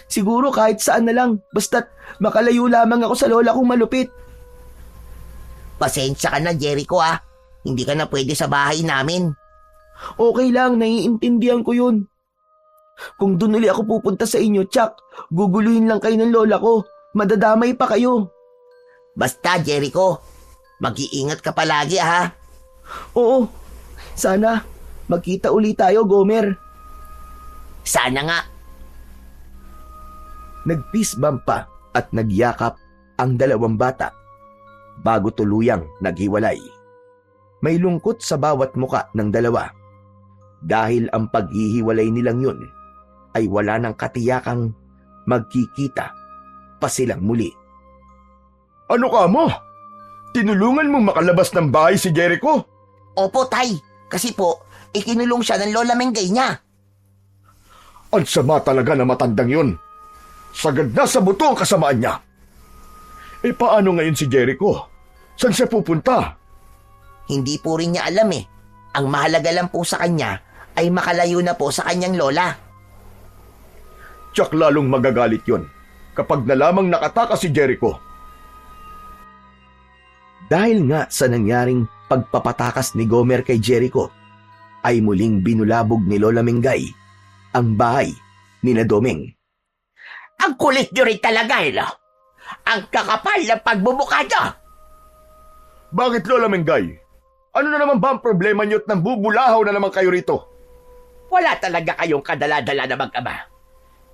Siguro kahit saan na lang, basta't makalayo lamang ako sa lola kong malupit. Pasensya ka na, Jericho ah. Hindi ka na pwede sa bahay namin. Okay lang, naiintindihan ko yun. Kung doon uli ako pupunta sa inyo, Chuck, guguluhin lang kayo ng lola ko. Madadamay pa kayo. Basta, Jericho, mag-iingat ka palagi ha. Oo, sana magkita uli tayo, Gomer. Sana nga. Nag-peace bump pa at nagyakap ang dalawang bata bago tuluyang naghiwalay. May lungkot sa bawat muka ng dalawa dahil ang paghihiwalay nilang yun ay wala ng katiyakang magkikita pa silang muli. Ano ka mo? Tinulungan mong makalabas ng bahay si Jericho? Opo, Tay. Kasi po, ikinulong siya ng Lola Mengay niya. Ang sama talaga na matandang yun. Sagad na sa buto ang kasamaan niya. Eh paano ngayon si Jericho? Saan siya pupunta? Hindi po rin niya alam eh. Ang mahalaga lang po sa kanya ay makalayo na po sa kanyang lola. Tiyak lalong magagalit yun kapag nalamang nakatakas si Jericho. Dahil nga sa nangyaring pagpapatakas ni Gomer kay Jericho, ay muling binulabog ni Lola Mengay ang bahay ni na Domeng. Ang kulit nyo rin talaga, no? Ang kakapal ng pagbubuka nyo. Bakit, Lola Mengay? Ano na naman ba ang problema niyo at nang bubulahaw na naman kayo rito? Wala talaga kayong kadala-dala na mag-ama.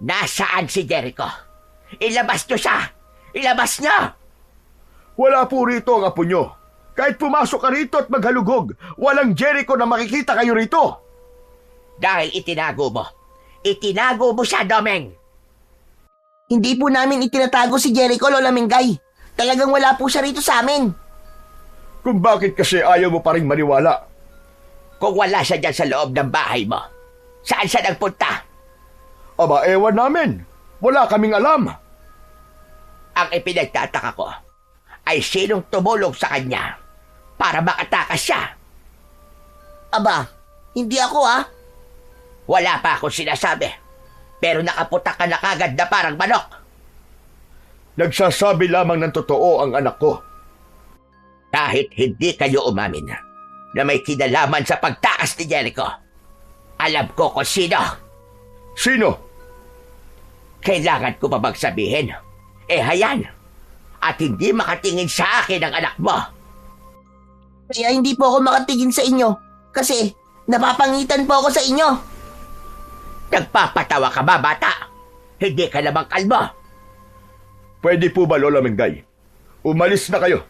Nasaan si Jericho? Ilabas nyo siya! Ilabas nyo! Wala po rito ang apo nyo. Kahit pumasok ka rito at maghalugog, walang Jericho na makikita kayo rito. Dahil itinago mo. Itinago mo siya, Domeng. Hindi po namin itinatago si Jericho, Lola Mengay. Talagang wala po siya rito sa amin. Kung bakit kasi ayaw mo pa rin maniwala. Kung wala siya dyan sa loob ng bahay mo, saan siya nagpunta? Aba, ewan namin. Wala kaming alam. Ang ipinagtataka ko ay sinong tumulong sa kanya para makatakas siya. Aba, hindi ako ah. Wala pa akong sinasabi, pero nakaputak ka na kagad na parang manok. Nagsasabi lamang ng totoo ang anak ko. Kahit hindi kayo umamin na may kinalaman sa pagtakas ni Jericho, alam ko kung sino. Sino? Kailangan ko pa magsabihin? Hayan, at hindi makatingin sa akin ang anak mo. Kaya hindi po ako makatingin sa inyo kasi napapangitan po ako sa inyo. Nagpapatawa ka ba, bata? Hindi ka namang kalmo. Pwede po ba, Lola Mengay? Umalis na kayo.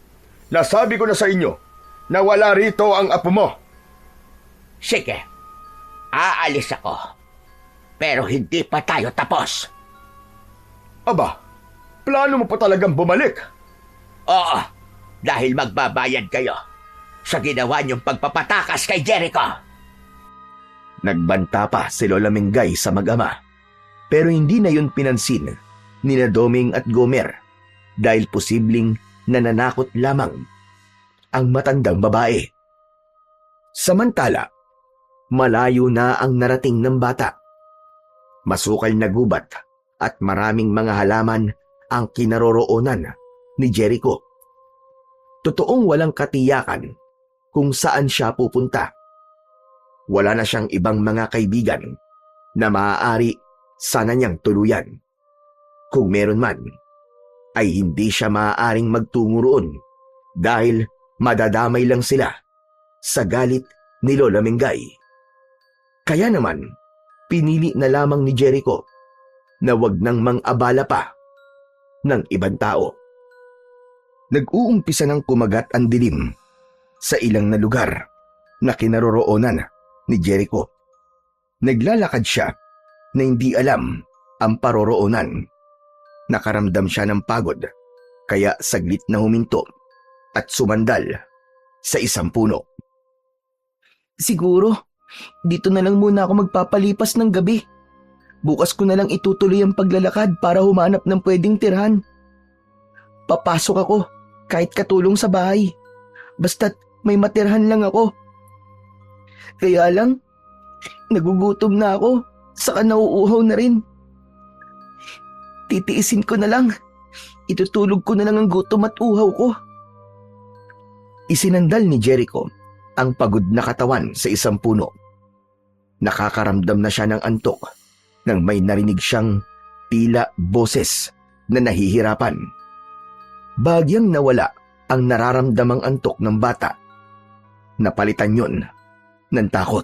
Nasabi ko na sa inyo na wala rito ang apo mo. Sige, aalis ako. Pero hindi pa tayo tapos. Aba, plano mo pa talagang bumalik? Oo, dahil magbabayad kayo sa ginawa niyong pagpapatakas kay Jericho. Nagbanta pa si Lola Mengay sa mag-ama, pero hindi na yun pinansin ni na Domeng at Gomer dahil posibleng nananakot lamang ang matandang babae. Samantala, malayo na ang narating ng bata. Masukal na gubat at maraming mga halaman ang kinaroroonan ni Jericho. Totoong walang katiyakan kung saan siya pupunta. Wala na siyang ibang mga kaibigan na maaari sana niyang tuluyan. Kung meron man, ay hindi siya maaaring magtungo roon dahil madadamay lang sila sa galit ni Lola Mengay. Kaya naman, pinili na lamang ni Jericho na wag nang mang-abala pa ng ibang tao. Nag-uumpisa ng kumagat ang dilim sa ilang na lugar na kinaroroonan ni Jericho. Naglalakad siya na hindi alam ang paroroonan. Nakaramdam siya ng pagod kaya saglit na huminto at sumandal sa isang puno. Siguro, dito na lang muna ako magpapalipas ng gabi. Bukas ko na lang itutuloy ang paglalakad para humanap ng pwedeng tirhan. Papasok ako kahit katulong sa bahay. Basta't may matirhan lang ako. Kaya lang, nagugutom na ako, saka nauuhaw na rin. Titiisin ko na lang. Itutulog ko na lang ang gutom at uhaw ko. Isinandal ni Jericho ang pagod na katawan sa isang puno. Nakakaramdam na siya ng antok nang may narinig siyang tila boses na nahihirapan. Bagyang nawala ang nararamdamang antok ng bata. Napalitan yon ng takot.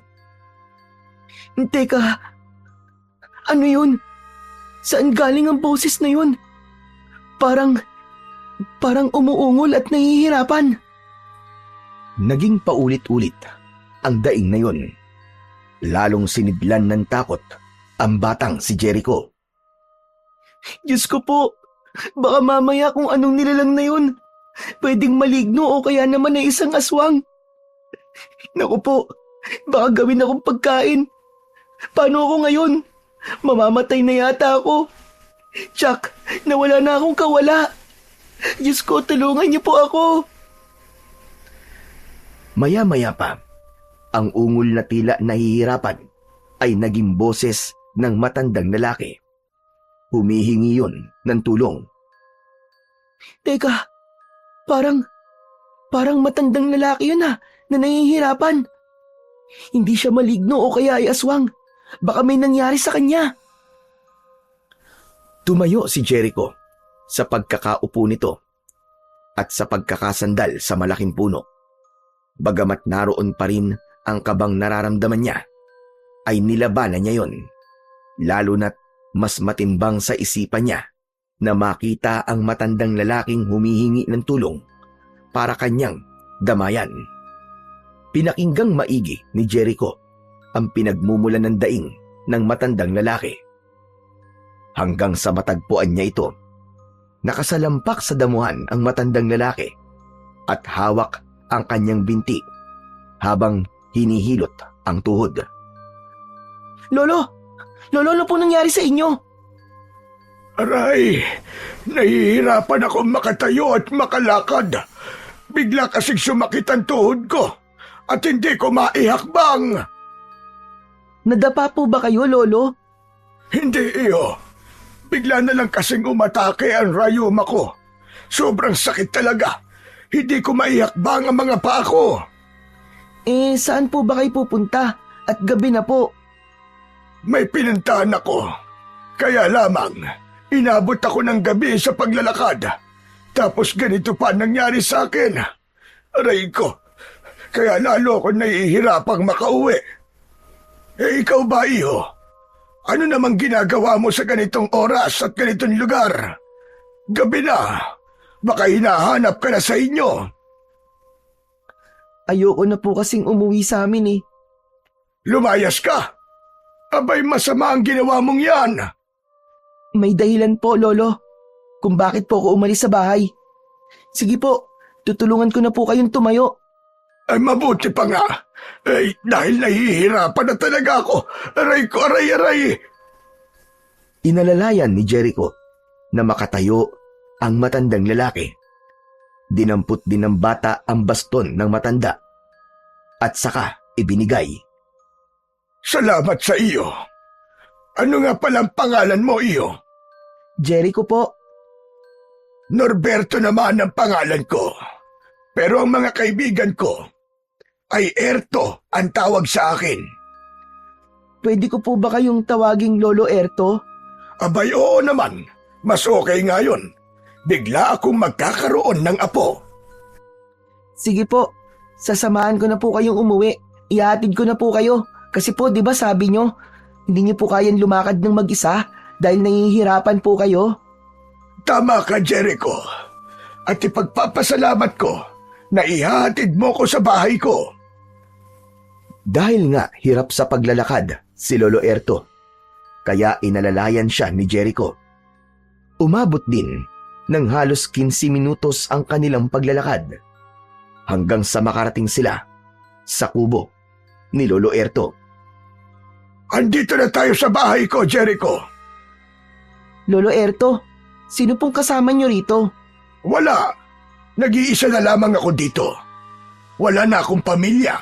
Teka, ano yun? Saan galing ang boses na yun? Parang umuungol at nahihirapan. Naging paulit-ulit ang daing na yon. Lalong sinidlan ng takot ang batang si Jericho. Diyos ko po, baka mamaya kung anong nilalang na yun, pwedeng maligno o kaya naman ay isang aswang. Naku po, baka gawin akong pagkain. Paano ako ngayon? Mamamatay na yata ako. Chuck, nawala na akong kawala. Diyos ko, tulungan niyo po ako. Maya-maya pa, ang ungol na tila nahihirapan ay naging boses ng matandang lalaki. Humihingi yun ng tulong. Teka, parang matandang lalaki yun na nahihirapan. Hindi siya maligno o kaya ay aswang. Baka may nangyari sa kanya. Tumayo si Jericho sa pagkakaupo nito at sa pagkakasandal sa malaking puno. Bagamat naroon pa rin ang kabang nararamdaman niya, ay nilabanan niya yon. Lalo na't mas matimbang sa isipan niya na makita ang matandang lalaking humihingi ng tulong para kanyang damayan. Pinakinggang maigi ni Jericho ang pinagmumulan ng daing ng matandang lalaki. Hanggang sa matagpuan niya ito, nakasalampak sa damuhan ang matandang lalaki at hawak ang kanyang binti habang hinihilot ang tuhod. Lolo, ano po nangyari sa inyo? Aray, nahihirapan akong makatayo at makalakad. Bigla kasing sumakit ang tuhod ko at hindi ko maihakbang. Nadapa po ba kayo, Lolo? Hindi iyo. Bigla na lang kasing umatake ang rayuma ko. Sobrang sakit talaga. Hindi ko maihakbang ang mga paa ko. Saan po ba kayo pupunta? At gabi na po. May pinuntahan ako. Kaya lamang, inabot ako ng gabi sa paglalakad. Tapos ganito pa nangyari sa akin. Aray ko, kaya lalo ako nahihirapang makauwi. Ikaw ba, iho? Ano namang ginagawa mo sa ganitong oras at ganitong lugar? Gabi na. Baka hinahanap ka na sa inyo. Ayoko na po kasing umuwi sa amin eh. Lumayas ka. Abay, masama ang ginawa mong yan. May dahilan po, Lolo, kung bakit po ako umalis sa bahay. Sige po, tutulungan ko na po kayong tumayo. Ay, mabuti pa nga. Dahil nahihirapan na talaga ako. Aray ko, aray. Inalalayan ni Jericho na makatayo ang matandang lalaki. Dinampot din ng bata ang baston ng matanda at saka ibinigay. Salamat sa iyo. Ano nga palang pangalan mo, iyo? Jericho po. Norberto naman ang pangalan ko. Pero ang mga kaibigan ko ay Erto ang tawag sa akin. Pwede ko po ba kayong tawaging Lolo Erto? Abay, oo naman. Mas okay nga yun. Bigla akong magkakaroon ng apo. Sige po, sasamahan ko na po kayong umuwi. Ihatid ko na po kayo. Kasi po, di ba sabi nyo, hindi nyo po kayang lumakad ng mag-isa dahil nahihirapan po kayo? Tama ka, Jericho. At ipagpapasalamat ko na ihatid mo ko sa bahay ko. Dahil nga hirap sa paglalakad si Lolo Erto, kaya inalalayan siya ni Jericho. Umabot din ng halos 15 minutos ang kanilang paglalakad hanggang sa makarating sila sa kubo ni Lolo Erto. Andito na tayo sa bahay ko, Jericho. Lolo Erto, sino pong kasama nyo rito? Wala. Nag-iisa na lamang ako dito. Wala na akong pamilya.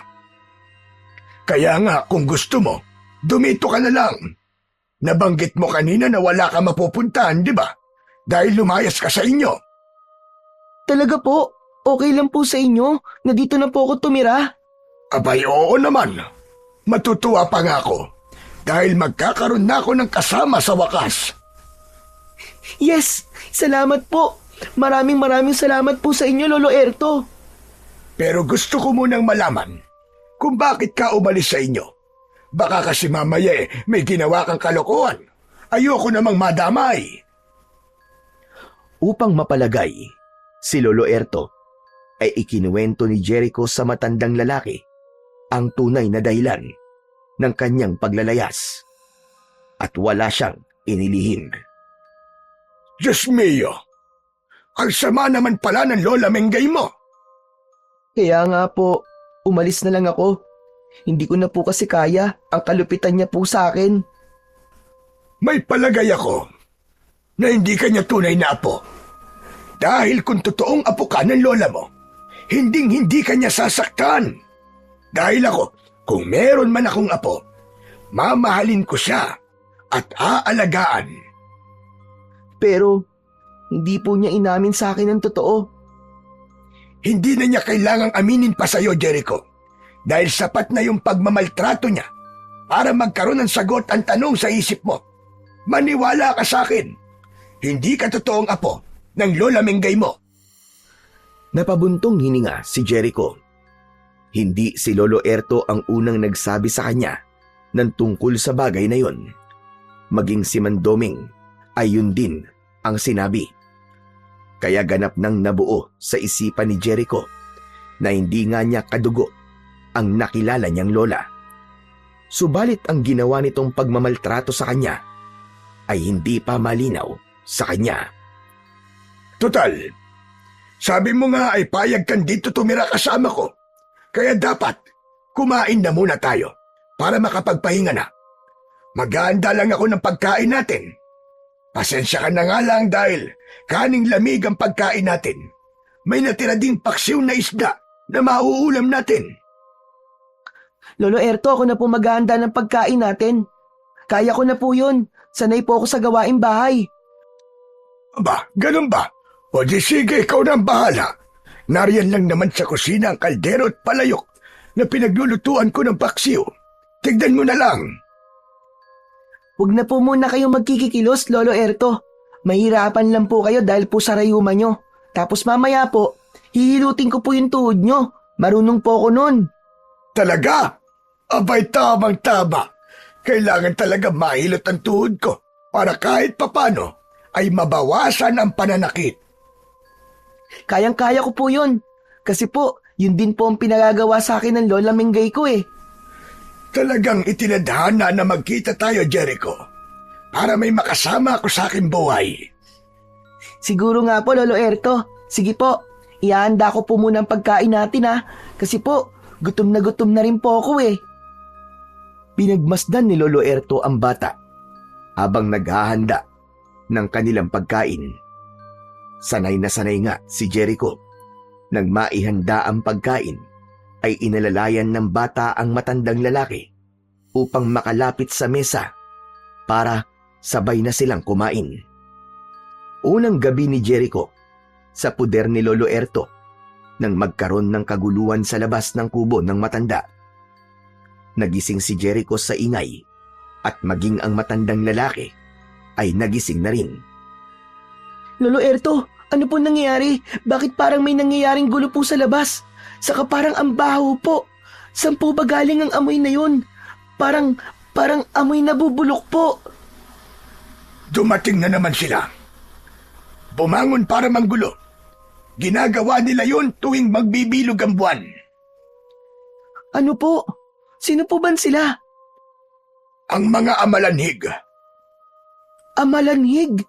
Kaya nga, kung gusto mo, dumito ka na lang. Nabanggit mo kanina na wala ka mapupuntahan, di ba? Dahil lumayas ka sa inyo. Talaga po? Okay lang po sa inyo na dito na po ako tumira? Abay, oo naman. Matutuwa pa nga ako. Dahil magkakaroon na ako ng kasama sa wakas. Yes! Salamat po! Maraming salamat po sa inyo, Lolo Erto. Pero gusto ko munang malaman kung bakit ka umalis sa inyo. Baka kasi mamaya may ginawa kang kalokohan. Ayoko namang madamay. Upang mapalagay, si Lolo Erto ay ikinuwento ni Jericho sa matandang lalaki ang tunay na dahilan ng kanyang paglalayas at wala siyang inilihim. Diyos mio, ang sama naman pala ng Lola Mengay mo. Kaya nga po, umalis na lang ako. Hindi ko na po kasi kaya ang kalupitan niya po sa akin. May palagay ako na hindi kanya tunay na apo. Dahil kung totoong apo ka ng lola mo, hindi kanya sasaktan. Dahil ako, kung meron man akong apo, mamahalin ko siya at aalagaan. Pero, hindi po niya inamin sa akin ang totoo. Hindi na niya kailangang aminin pa sa'yo, Jericho. Dahil sapat na yung pagmamaltrato niya para magkaroon ng sagot ang tanong sa isip mo. Maniwala ka sa akin. Hindi ka totoong apo ng Lola Mengay mo. Napabuntong hininga si Jericho. Hindi si Lolo Erto ang unang nagsabi sa kanya ng tungkol sa bagay na yon. Maging si Mandoming ay yun din ang sinabi. Kaya ganap nang nabuo sa isipan ni Jericho na hindi nga niya kadugo ang nakilala niyang lola. Subalit ang ginawa nitong pagmamaltrato sa kanya ay hindi pa malinaw sa kanya. Total, sabi mo nga ay payag kang dito tumira kasama ko. Kaya dapat kumain na muna tayo para makapagpahinga na. Maghahanda lang ako ng pagkain natin. Pasensya ka na nga lang dahil kaning lamig ang pagkain natin. May natira ding paksiw na isda na mauulam natin. Lolo Erto, ako na po maghahanda ng pagkain natin. Kaya ko na po yun. Sanay po ako sa gawaing bahay. Aba, ganun ba? O di sige, ikaw na ang bahala. Nariyan lang naman sa kusina ang kaldero at palayok na pinaglulutuan ko ng paksiw. Tignan mo na lang. Huwag na po muna kayong magkikikilos, Lolo Erto. Mahirapan lang po kayo dahil po sa rayuma nyo. Tapos mamaya po, hihilutin ko po yung tuhod nyo. Marunong po ako nun. Talaga? Abay, tamang-tama. Kailangan talaga mahilot ang tuhod ko para kahit papano ay mabawasan ang pananakit. Kayang-kaya ko po yun. Kasi po, yun din po ang pinagagawa sa akin ng Lola Mengay ko eh. Talagang itinadhana na magkita tayo, Jericho, para may makasama ako sa aking buhay. Siguro nga po, Lolo Erto. Sige po, ihahanda ko po muna ang pagkain natin ha. Kasi po, gutom na rin po ako eh. Pinagmasdan ni Lolo Erto ang bata habang naghahanda ng kanilang pagkain. Sanay na sanay nga si Jericho. Nang maihanda ang pagkain, ay inalalayan ng bata ang matandang lalaki upang makalapit sa mesa para sabay na silang kumain. Unang gabi ni Jericho sa puder ni Lolo Erto nang magkaroon ng kaguluhan sa labas ng kubo ng matanda. Nagising si Jericho sa ingay at maging ang matandang lalaki ay nagising na rin. Lolo Erto, ano po nangyayari? Bakit parang may nangyayaring gulo po sa labas? Saka parang ang baho po. Saan po ba galing ang amoy na yun? Parang amoy nabubulok po. Dumating na naman sila. Bumangon para manggulo. Ginagawa nila yon tuwing magbibilog ang buwan. Ano po? Sino po ba sila? Ang mga amalanhig. Amalanhig?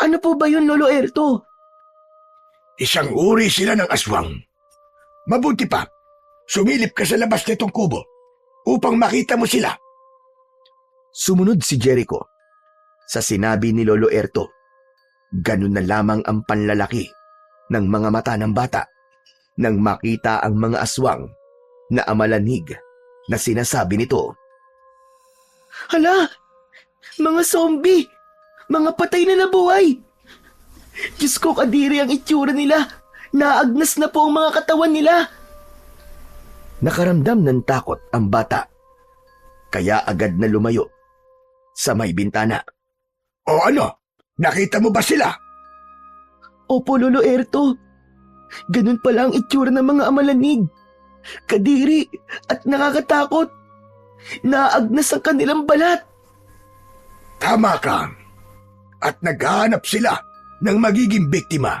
Ano po ba yun, Lolo Erto? Isang uri sila ng aswang. Mabuti pa, sumilip ka sa labas nitong kubo upang makita mo sila. Sumunod si Jericho sa sinabi ni Lolo Erto. Ganun na lamang ang panlalaki ng mga mata ng bata nang makita ang mga aswang na amalanhig na sinasabi nito. Hala! Mga zombie! Mga patay na nabuhay! Diyos ko, kadiri ang itsura nila! Naagnas na po ang mga katawan nila! Nakaramdam ng takot ang bata, kaya agad na lumayo sa may bintana. O ano? Nakita mo ba sila? Opo, Lolo Erto. Ganun pala ang itsura ng mga amalanig. Kadiri at nakakatakot. Naagnas ang kanilang balat. Tama ka. At naghahanap sila ng magiging biktima.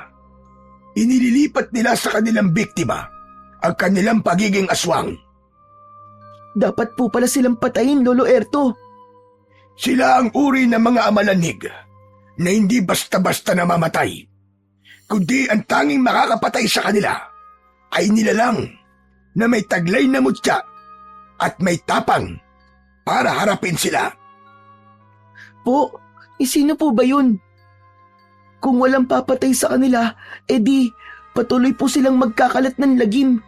Inililipat nila sa kanilang biktima ang kanilang pagiging aswang. Dapat po pala silang patayin, Lolo Erto. Sila ang uri ng mga amalanig na hindi basta-basta namamatay, kundi ang tanging makakapatay sa kanila ay nilalang na may taglay na mutya at may tapang para harapin sila. Po, sino po ba yun? Kung walang papatay sa kanila, edi patuloy po silang magkakalat ng lagim.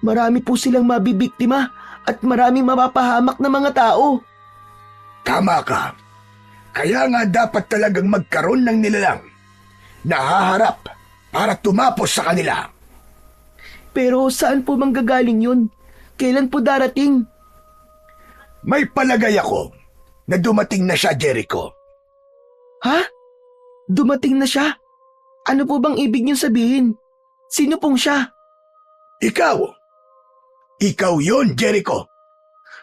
Marami po silang mabibiktima at maraming mapapahamak na mga tao. Tama ka. Kaya nga dapat talagang magkaroon ng nilalang na haharap para tumapos sa kanila. Pero saan po manggagaling yun? Kailan po darating? May palagay ako na dumating na siya, Jericho. Ha? Dumating na siya? Ano po bang ibig niyong sabihin? Sino pong siya? Ikaw! Ikaw yon, Jericho!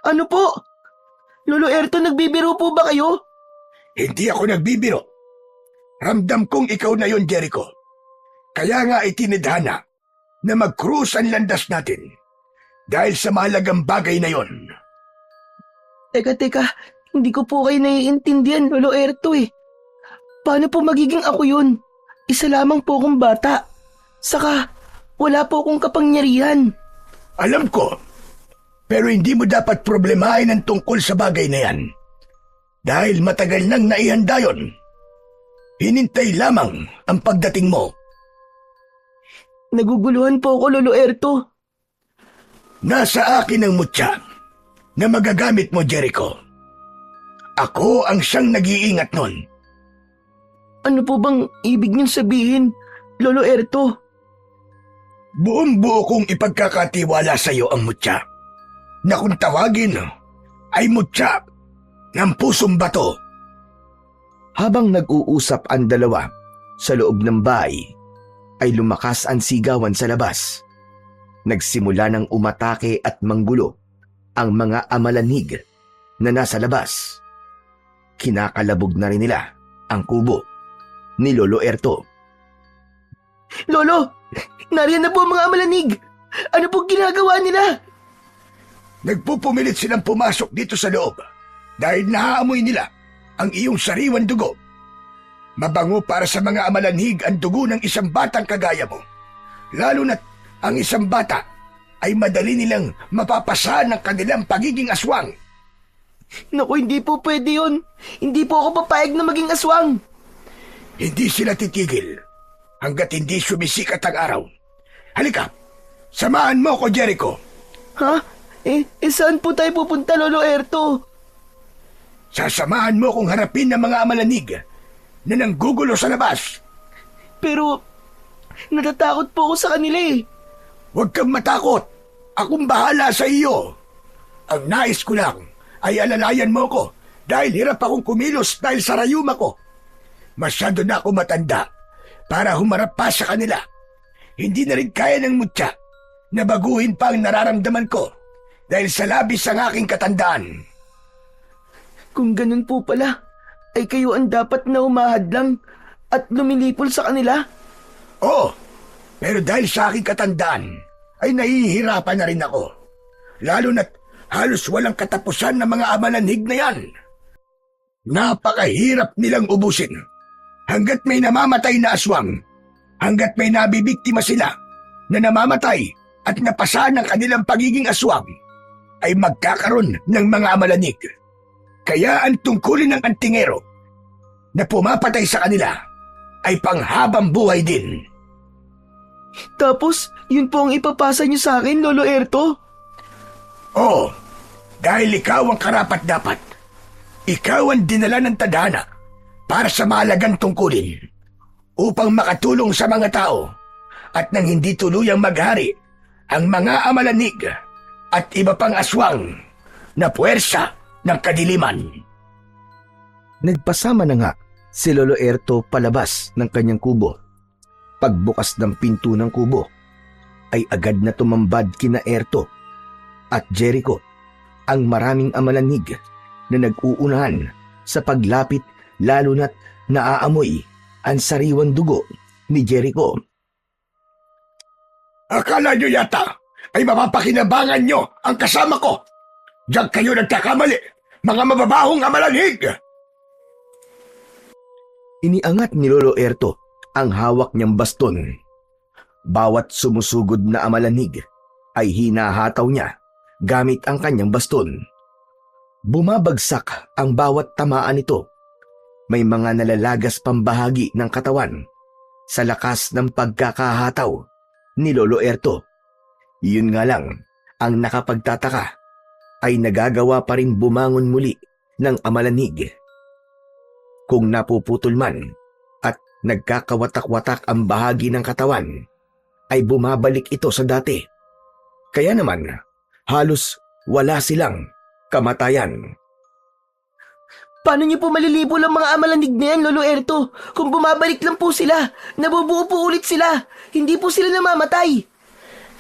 Ano po? Lolo Erto, nagbibiro po ba kayo? Hindi ako nagbibiro. Ramdam kong ikaw na yon, Jericho. Kaya nga itinidhana na mag-cruise ang landas natin dahil sa mahalagang bagay na yon. Teka, hindi ko po kayo naiintindihan, Lolo Erto eh. Paano po magiging ako yun? Isa lamang po akong bata. Saka, wala po akong kapangyarihan. Alam ko, pero hindi mo dapat problemahin ang tungkol sa bagay na yan. Dahil matagal nang naihanda yon. Hinintay lamang ang pagdating mo. Naguguluhan po ako, Lolo Erto. Nasa akin ang mutya na magagamit mo, Jericho. Ako ang siyang nag-iingat nun. Ano po bang ibig niyong sabihin, Lolo Erto? Buong buo kong ipagkakatiwala sa iyo ang mutya na kung tawagin ay mutya ng pusong bato. Habang nag-uusap ang dalawa sa loob ng bahay, ay lumakas ang sigawan sa labas. Nagsimula ng umatake at manggulo ang mga amalanig na nasa labas. Kinakalabog na rin nila ang kubo ni Lolo Erto. Lolo, nariyan na po ang mga amalanig. Ano po ginagawa nila? Nagpupumilit silang pumasok dito sa loob dahil naaamoy nila ang iyong sariwan dugo. Mabango para sa mga amalanig ang dugo ng isang batang kagaya mo. Lalo na't ang isang bata ay madali nilang mapapasahan ng kanilang pagiging aswang. Naku, hindi po pwede yun. Hindi po ako papayag na maging aswang. Hindi sila titigil hanggat hindi sumisikat ang araw. Halika, samahan mo ko, Jericho. Ha? Saan po tayo pupunta, Lolo Erto? Sasamahan mo kong harapin ng mga amalanig na nanggugulo sa labas. Pero, natatakot po ako sa kanila eh. Huwag kang matakot. Akong bahala sa iyo. Ang nais ko lang ay alalayan mo ko dahil hirap akong kumilos dahil sa rayuma ko. Masyado na ako matanda para humarap pa sa kanila. Hindi na rin kaya ng mutya na baguhin pa ang nararamdaman ko dahil sa labis ang aking katandaan. Kung ganun po pala, ay kayo ang dapat na umahadlang at lumilipol sa kanila? Oo, pero dahil sa aking katandaan ay nahihirapan na rin ako. Lalo na't halos walang katapusan ng mga amalanig na yan. Napakahirap nilang ubusin. Hanggat may namamatay na aswang, hanggat may nabibiktima sila na namamatay at napasahan ng kanilang pagiging aswang, ay magkakaroon ng mga amalanig. Kaya ang tungkulin ng antingero na pumapatay sa kanila ay panghabang buhay din. Tapos, yun po ang ipapasa niyo sa akin, Lolo Erto? Oo, dahil ikaw ang karapat-dapat. Ikaw ang dinala ng tadhana para sa mahalagang tungkulin upang makatulong sa mga tao at nang hindi tuluyang maghari ang mga amalanig at iba pang aswang na puwersa ng kadiliman. Nagpasama na nga si Lolo Erto palabas ng kanyang kubo Pagbukas ng pinto ng kubo, ay agad na tumambad kina Erto at Jericho ang maraming amalanig na nag-uunahan sa paglapit, lalo na't naaamoy ang sariwang dugo ni Jericho. Akala nyo yata ay mapapakinabangan nyo ang kasama ko. Diyan kayo nagkakamali, mga mababahong amalanhig! Iniangat ni Lolo Erto ang hawak niyang baston. Bawat sumusugod na amalanig ay hinahataw niya gamit ang kanyang baston. Bumabagsak ang bawat tamaan nito. May mga nalalagas pambahagi ng katawan sa lakas ng pagkakahataw ni Lolo Erto. Yun nga lang, ang nakapagtataka ay nagagawa pa rin bumangon muli ng amalanig. Kung napuputol man at nagkakawatak-watak ang bahagi ng katawan, ay bumabalik ito sa dati. Kaya naman, halos wala silang kamatayan. Paano niyo po malilibol ang mga amalanig na yan, Lolo Erto? Kung bumabalik lang po sila, nabubuo po ulit sila. Hindi po sila namamatay.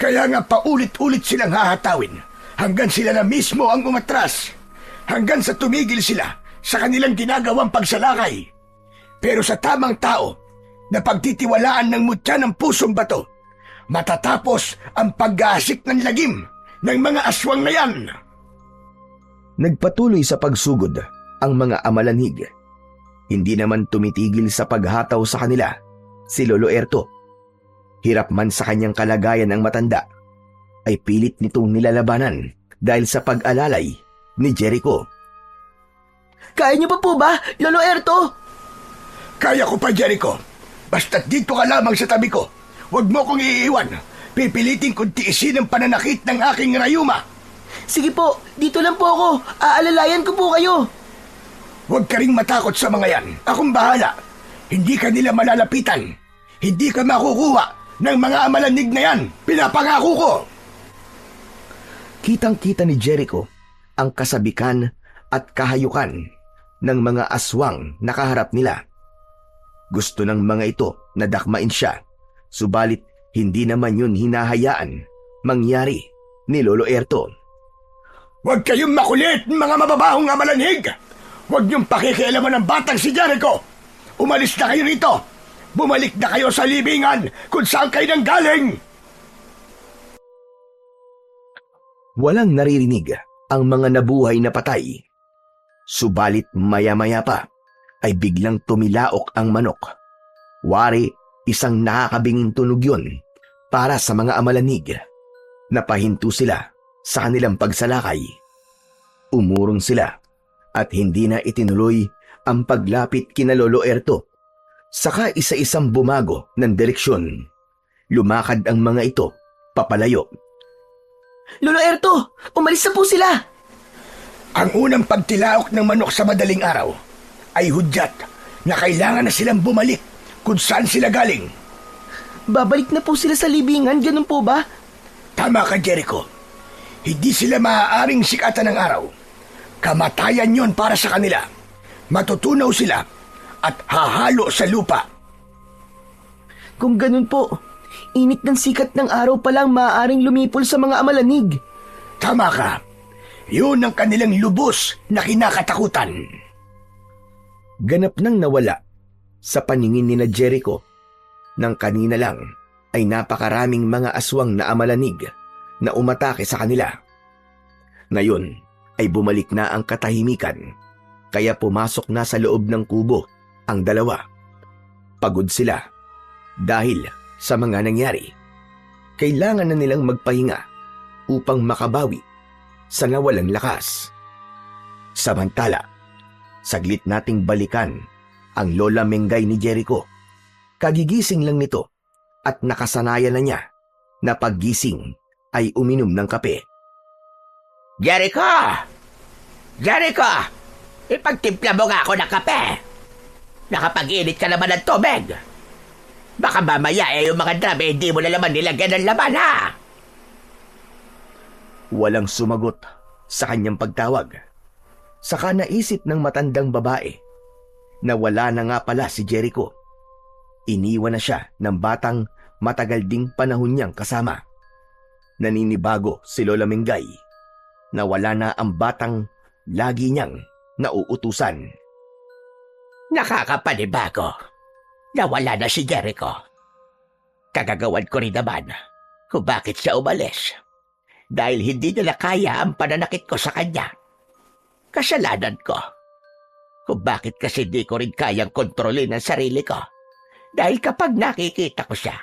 Kaya nga paulit-ulit silang hahatawin hanggang sila na mismo ang umatras. Hanggang sa tumigil sila sa kanilang ginagawang pagsalakay. Pero sa tamang tao na pagtitiwalaan ng mutya ng pusong bato, matatapos ang pag-aasik ng lagim ng mga aswang na yan. Nagpatuloy sa pagsugod ang mga amalanig. Hindi naman tumitigil sa paghataw sa kanila si Lolo Erto. Hirap man sa kanyang kalagayan ng matanda, ay pilit nitong nilalabanan dahil sa pag-alalay ni Jericho. Kaya niyo pa po ba, Lolo Erto? Kaya ko pa, Jericho. Basta't dito ka lamang sa tabi ko. Huwag mo kong iiwan. Pipilitin kong tiisin ang pananakit ng aking rayuma. Sige po, dito lang po ako. Aalalayan ko po kayo. Huwag ka ring matakot sa mga yan. Akong bahala. Hindi ka nila malalapitan. Hindi ka makukuha ng mga amalanig na yan. Pinapangako ko. Kitang-kita ni Jericho ang kasabikan at kahayukan ng mga aswang na kaharap nila. Gusto ng mga ito na dakmain siya, subalit hindi naman yun hinahayaan mangyari ni Lolo Erto. Huwag kayong makulit, mga mababahong amalanhig! Huwag niyong pakikialaman ng batang si Jericho! Umalis na kayo rito! Bumalik na kayo sa libingan kung saan kayo nanggaling! Walang naririnig ang mga nabuhay na patay. Subalit maya-maya pa ay biglang tumilaok ang manok. Wari, isang nakakabinging tunog yun para sa mga amalanig. Napahinto sila sa kanilang pagsalakay. Umurong sila at hindi na itinuloy ang paglapit kina Lolo Erto. Saka isa-isang bumago ng direksyon. Lumakad ang mga ito papalayo. Lolo Erto, umalis na po sila. Ang unang pagtilaok ng manok sa madaling araw ay hudyat na kailangan na silang bumalik kung saan sila galing. Babalik na po sila sa libingan, ganun po ba? Tama ka, Jericho. Hindi sila maaaring sikatan ng araw. Kamatayan yon para sa kanila. Matutunaw sila at hahalo sa lupa. Kung ganun po, init ng sikat ng araw pa lang maaaring lumipol sa mga amalanig. Tama ka. Yun ang kanilang lubos na kinakatakutan. Ganap nang nawala sa paningin ni na Jericho. Nang kanina lang ay napakaraming mga aswang na amalanig na umatake sa kanila. Ngayon ay bumalik na ang katahimikan, kaya pumasok na sa loob ng kubo ang dalawa. Pagod sila dahil sa mga nangyari. Kailangan na nilang magpahinga upang makabawi sa nawalang lakas. Samantala, saglit nating balikan ang Lola Mengay ni Jericho. Kagigising lang nito at nakasanayan na niya na paggising ay uminom ng kape. Jericho! Jericho! Ipagtimpla mo nga ako ng kape. Nakapag-init ka naman ng tubig. Baka mamaya yung mga drum hindi mo na naman nilagyan ng laman, ha? Walang sumagot sa kanyang pagtawag. Saka naisip ng matandang babae na wala na nga pala si Jericho. Iniwan na siya ng batang matagal ding panahon niyang kasama. Naninibago si Lola Mingay na wala na ang batang lagi niyang nauutusan. Nakakapanibago na wala na si Jericho. Kagagawan ko rin naman kung bakit siya umalis. Dahil hindi nila kaya ang pananakit ko sa kanya. Kasalanan ko. Kung bakit kasi di ko rin kayang kontrolin ang sarili ko. Dahil kapag nakikita ko siya,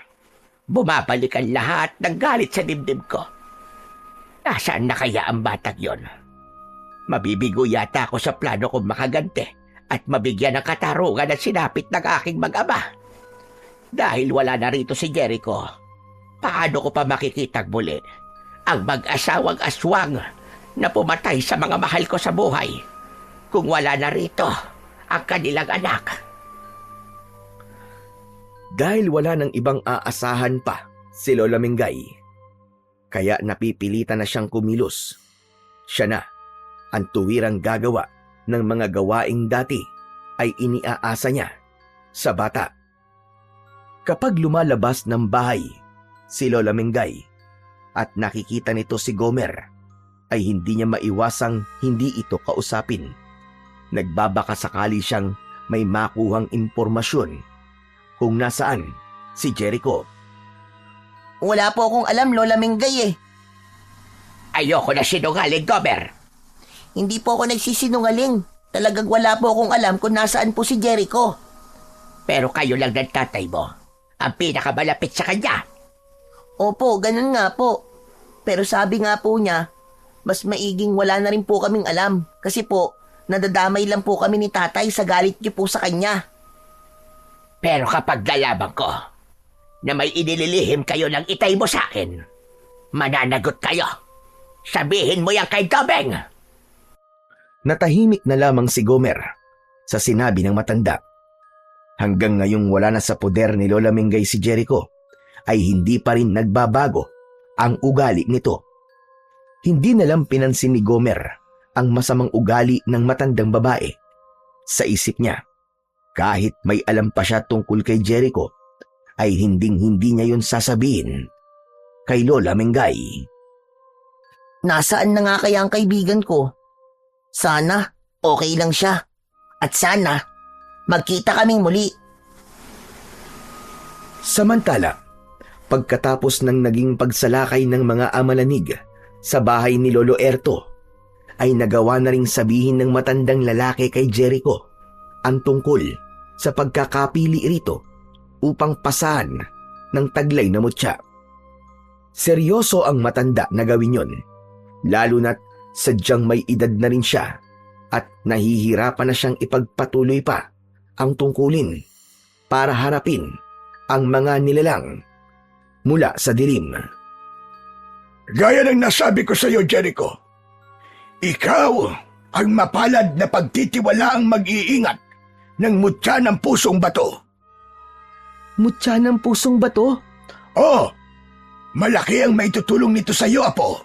bumabalik ang lahat ng galit sa dibdib ko. Nasaan na kaya ang batang yon? Mabibigo yata ako sa plano kong makaganti at mabigyan ng katarungan at sinapit ng aking mag-ama. Dahil wala na rito si Jericho, paano ko pa makikitang muli ang mag-asawang aswang na pumatay sa mga mahal ko sa buhay kung wala na rito ang kanilang anak? Dahil wala nang ibang aasahan pa si Lola Mingay, kaya napipilitan na siyang kumilos. Siya na ang tuwirang gagawa ng mga gawaing dati ay iniaasa niya sa bata. Kapag lumalabas ng bahay si Lola Mingay at nakikita nito si Gomer, ay hindi niya maiwasang hindi ito kausapin. Nagbabaka sakali siyang may makuhang impormasyon kung nasaan si Jericho. Wala po akong alam, Lola Mingay eh. Ayoko na sinungaling, Gomer. Hindi po ako nagsisinungaling. Talagang wala po akong alam kung nasaan po si Jericho. Pero kayo lang ng tatay mo ang pinakamalapit sa kanya. Opo, ganun nga po. Pero sabi nga po niya, mas maiging wala na rin po kaming alam. Kasi po, nadadamay lang po kami ni tatay sa galit niyo po sa kanya. Pero kapag nalaman ko na may inililihim kayo ng itay mo sa akin, mananagot kayo. Sabihin mo yan kay Dobeng. Natahimik na lamang si Gomer sa sinabi ng matanda. Hanggang ngayong wala na sa poder ni Lola Mingay si Jericho, ay hindi pa rin nagbabago ang ugali nito. Hindi na lang pinansin ni Gomer ang masamang ugali ng matandang babae. Sa isip niya, kahit may alam pa siya tungkol kay Jericho, ay hinding-hindi niya yun sasabihin kay Lola Mingay. Nasaan na nga kaya ang kaibigan ko? Sana okay lang siya. At sana magkita kaming muli. Samantala, pagkatapos ng naging pagsalakay ng mga amalanig sa bahay ni Lolo Erto, ay nagawa na ring sabihin ng matandang lalaki kay Jericho ang tungkol sa pagkakapili rito upang pasahan ng taglay na mutya. Seryoso ang matanda na gawin yon, lalo na't sadyang may edad na rin siya at nahihirapan na siyang ipagpatuloy pa ang tungkulin para harapin ang mga nilalang mula sa dilim. Gaya ng nasabi ko sa iyo, Jericho, ikaw ang mapalad na pagtitiwalaang mag-iingat ng mutya ng pusong bato. Mutya ng pusong bato? Oo, malaki ang maitutulong nito sa iyo, Apo.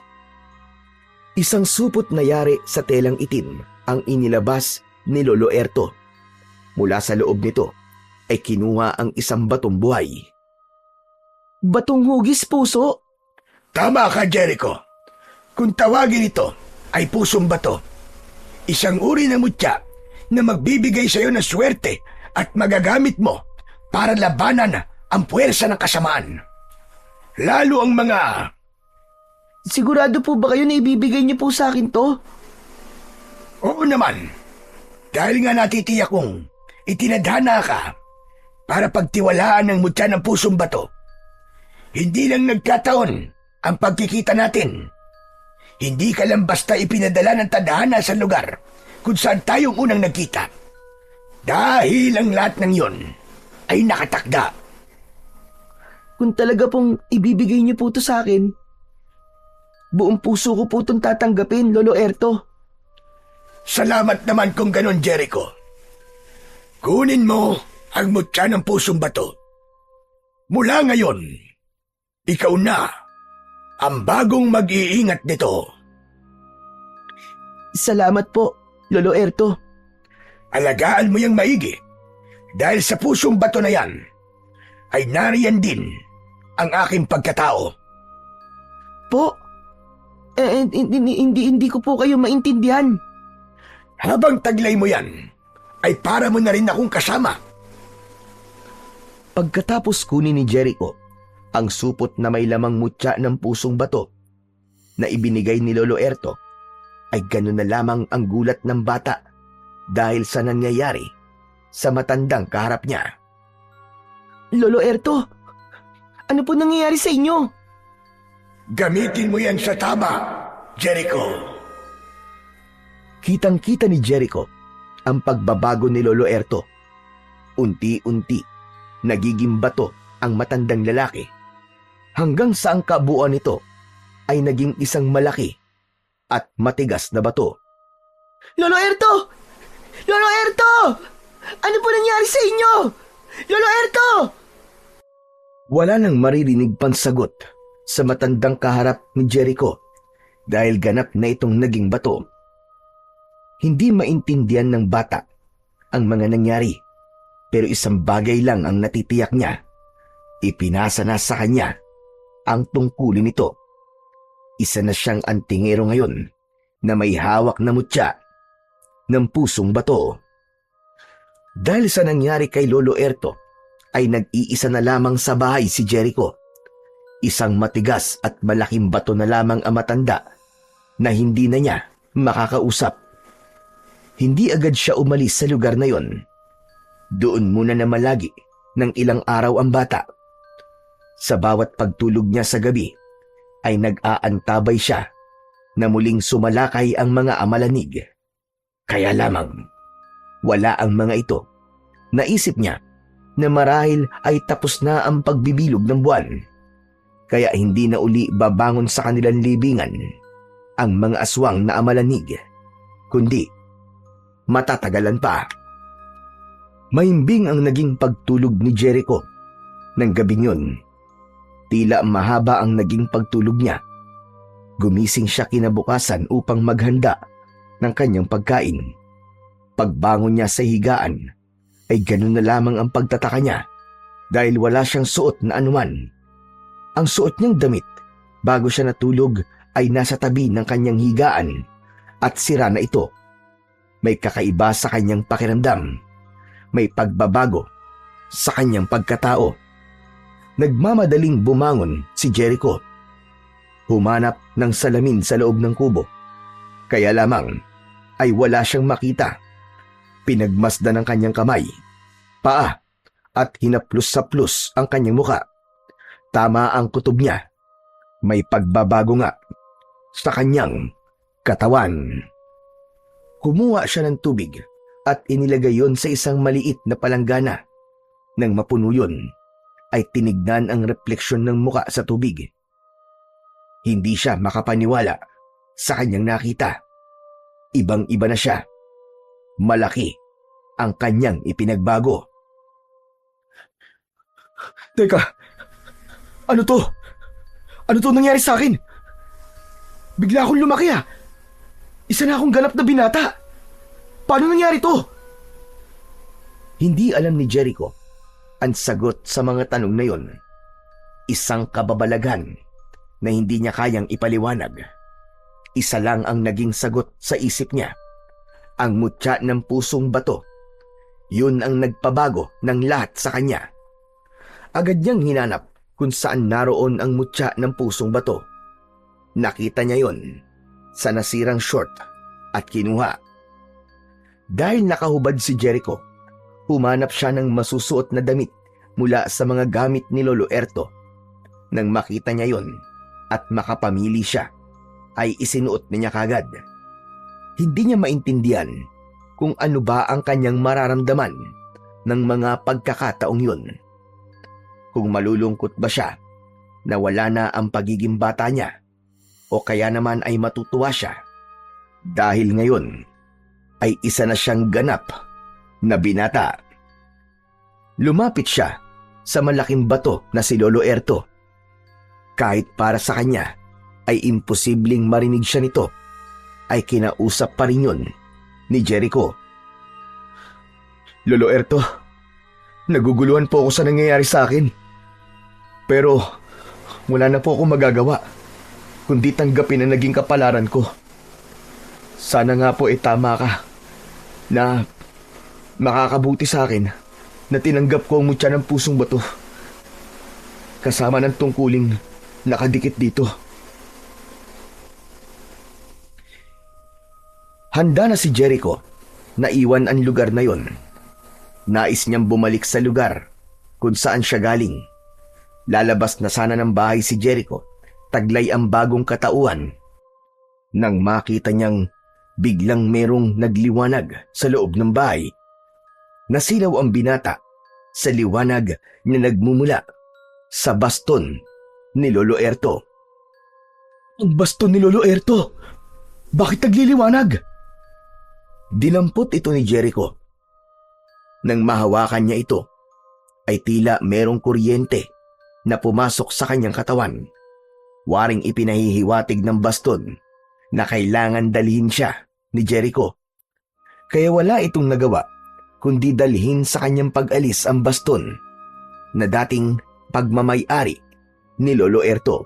Isang supot na yari sa telang itim ang inilabas ni Lolo Erto. Mula sa loob nito ay kinuha ang isang batong buhay. Batong hugis puso? Tama ka, Jericho. Kung tawagin ito ay pusong bato, isang uri ng mutya na magbibigay sa iyo ng swerte at magagamit mo para labanan ang puwersa ng kasamaan. Lalo ang mga... Sigurado po ba kayo na ibibigay niyo po sa akin to? Oo naman. Dahil nga natitiyak kong itinadhana ka para pagtiwalaan ng mutya ng pusong bato. Hindi lang nagkataon ang pagkikita natin. Hindi ka lang basta ipinadala ng tadhana sa lugar kung saan tayong unang nagkita. Dahil ang lahat ng yon ay nakatakda. Kung talaga pong ibibigay niyo po to sa akin, buong puso ko po itong tatanggapin, Lolo Erto. Salamat naman kung ganon, Jericho. Kunin mo ang mutya ng pusong bato. Mula ngayon, ikaw na ang bagong mag-iingat nito. Salamat po, Lolo Erto. Alagaan mo yung maigi dahil sa pusong bato na yan ay nariyan din ang aking pagkatao. Po? Hindi ko po kayo maintindihan. Habang taglay mo yan, ay para mo na rin akong kasama. Pagkatapos kunin ni Jericho ang supot na may lamang mutya ng pusong bato na ibinigay ni Lolo Erto, ay ganun na lamang ang gulat ng bata dahil sa nangyayari sa matandang kaharap niya. Lolo Erto, ano po nangyayari sa inyo? Gamitin mo yan sa tama, Jericho. Kitang-kita ni Jericho ang pagbabago ni Lolo Erto. Unti-unti, nagiging bato ang matandang lalaki hanggang sa ang kabuuan nito ay naging isang malaki at matigas na bato. Lolo Erto! Lolo Erto! Ano po nangyari sa inyo? Lolo Erto! Wala nang maririnig pang sagot sa matandang kaharap ni Jericho dahil ganap na itong naging bato. Hindi maintindihan ng bata ang mga nangyari, pero isang bagay lang ang natitiyak niya. Ipinasa na sa kanya ang tungkulin nito. Isa na siyang antingero ngayon na may hawak na mutya ng pusong bato. Dahil sa nangyari kay Lolo Erto, ay nag-iisa na lamang sa bahay si Jericho. Isang matigas at malaking bato na lamang ang matanda na hindi na niya makakausap. Hindi agad siya umalis sa lugar na yon. Doon muna na malagi ng ilang araw ang bata. Sa bawat pagtulog niya sa gabi, ay nag-aantabay siya na muling sumalakay ang mga amalanig. Kaya lamang, wala ang mga ito. Naisip niya na marahil ay tapos na ang pagbibilog ng buwan. Kaya hindi na uli babangon sa kanilang libingan ang mga aswang na amalanig, kundi matatagalan pa. Mahimbing ang naging pagtulog ni Jericho ng gabing yun. Tila mahaba ang naging pagtulog niya. Gumising siya kinabukasan upang maghanda ng kanyang pagkain. Pagbangon niya sa higaan, ay ganun na lamang ang pagtataka niya dahil wala siyang suot na anuman. Ang suot niyang damit bago siya natulog ay nasa tabi ng kanyang higaan at sira na ito. May kakaiba sa kanyang pakiramdam. May pagbabago sa kanyang pagkatao. Nagmamadaling bumangon si Jericho. Humanap ng salamin sa loob ng kubo. Kaya lamang ay wala siyang makita. Pinagmasdan ng kanyang kamay, paa at hinaplos-saplos ang kanyang muka. Tama ang kutob niya. May pagbabago nga sa kanyang katawan. Kumuha siya ng tubig at inilagay yon sa isang maliit na palanggana. Nang mapuno yun, ay tinignan ang refleksyon ng muka sa tubig. Hindi siya makapaniwala sa kanyang nakita. Ibang-iba na siya. Malaki ang kanyang ipinagbago. Teka, ano to? Ano to nangyari sa akin? Bigla akong lumaki ah. Isa na akong ganap na binata. Paano nangyari to? Hindi alam ni Jericho ang sagot sa mga tanong na yon. Isang kababalaghan na hindi niya kayang ipaliwanag. Isa lang ang naging sagot sa isip niya. Ang mutya ng pusong bato. Yun ang nagpabago ng lahat sa kanya. Agad niyang hinanap kung saan naroon ang mutya ng pusong bato. Nakita niya yon sa nasirang short at kinuha. Dahil nakahubad si Jericho, humanap siya ng masusuot na damit mula sa mga gamit ni Lolo Erto. Nang makita niya yon at makapamili siya, ay isinuot niya kagad. Hindi niya maintindihan kung ano ba ang kanyang mararamdaman ng mga pagkakataong yun. Kung malulungkot ba siya na wala na ang pagiging bata niya, o kaya naman ay matutuwa siya dahil ngayon ay isa na siyang ganap na binata. Lumapit siya sa malaking bato na si Lolo Erto. Kahit para sa kanya ay imposibleng marinig siya nito, ay kinausap pa rin yun ni Jericho. Lolo Erto, Naguguluhan po ako sa nangyayari sa akin. Pero wala na po akong magagawa, kundi tanggapin ang naging kapalaran ko. Sana nga po tama ka na makakabuti sa akin na tinanggap ko ang mutya ng pusong bato kasama ng tungkuling nakadikit dito. Handa na si Jericho na iwan ang lugar na yon. Nais niyang bumalik sa lugar kung saan siya galing. Lalabas na sana ng bahay si Jericho, taglay ang bagong katauhan. Nang makita niyang biglang merong nagliwanag sa loob ng bahay, nasilaw ang binata sa liwanag na nagmumula sa baston ni Lolo Erto. Ang baston ni Lolo Erto? Bakit nagliliwanag? Dinampot ito ni Jericho. Nang mahawakan niya ito, ay tila merong kuryente na pumasok sa kanyang katawan. Waring ipinahihiwatig ng baston na kailangan dalhin siya ni Jericho. Kaya wala itong nagawa kundi dalhin sa kanyang pag-alis ang baston na dating pagmamay-ari ni Lolo Erto.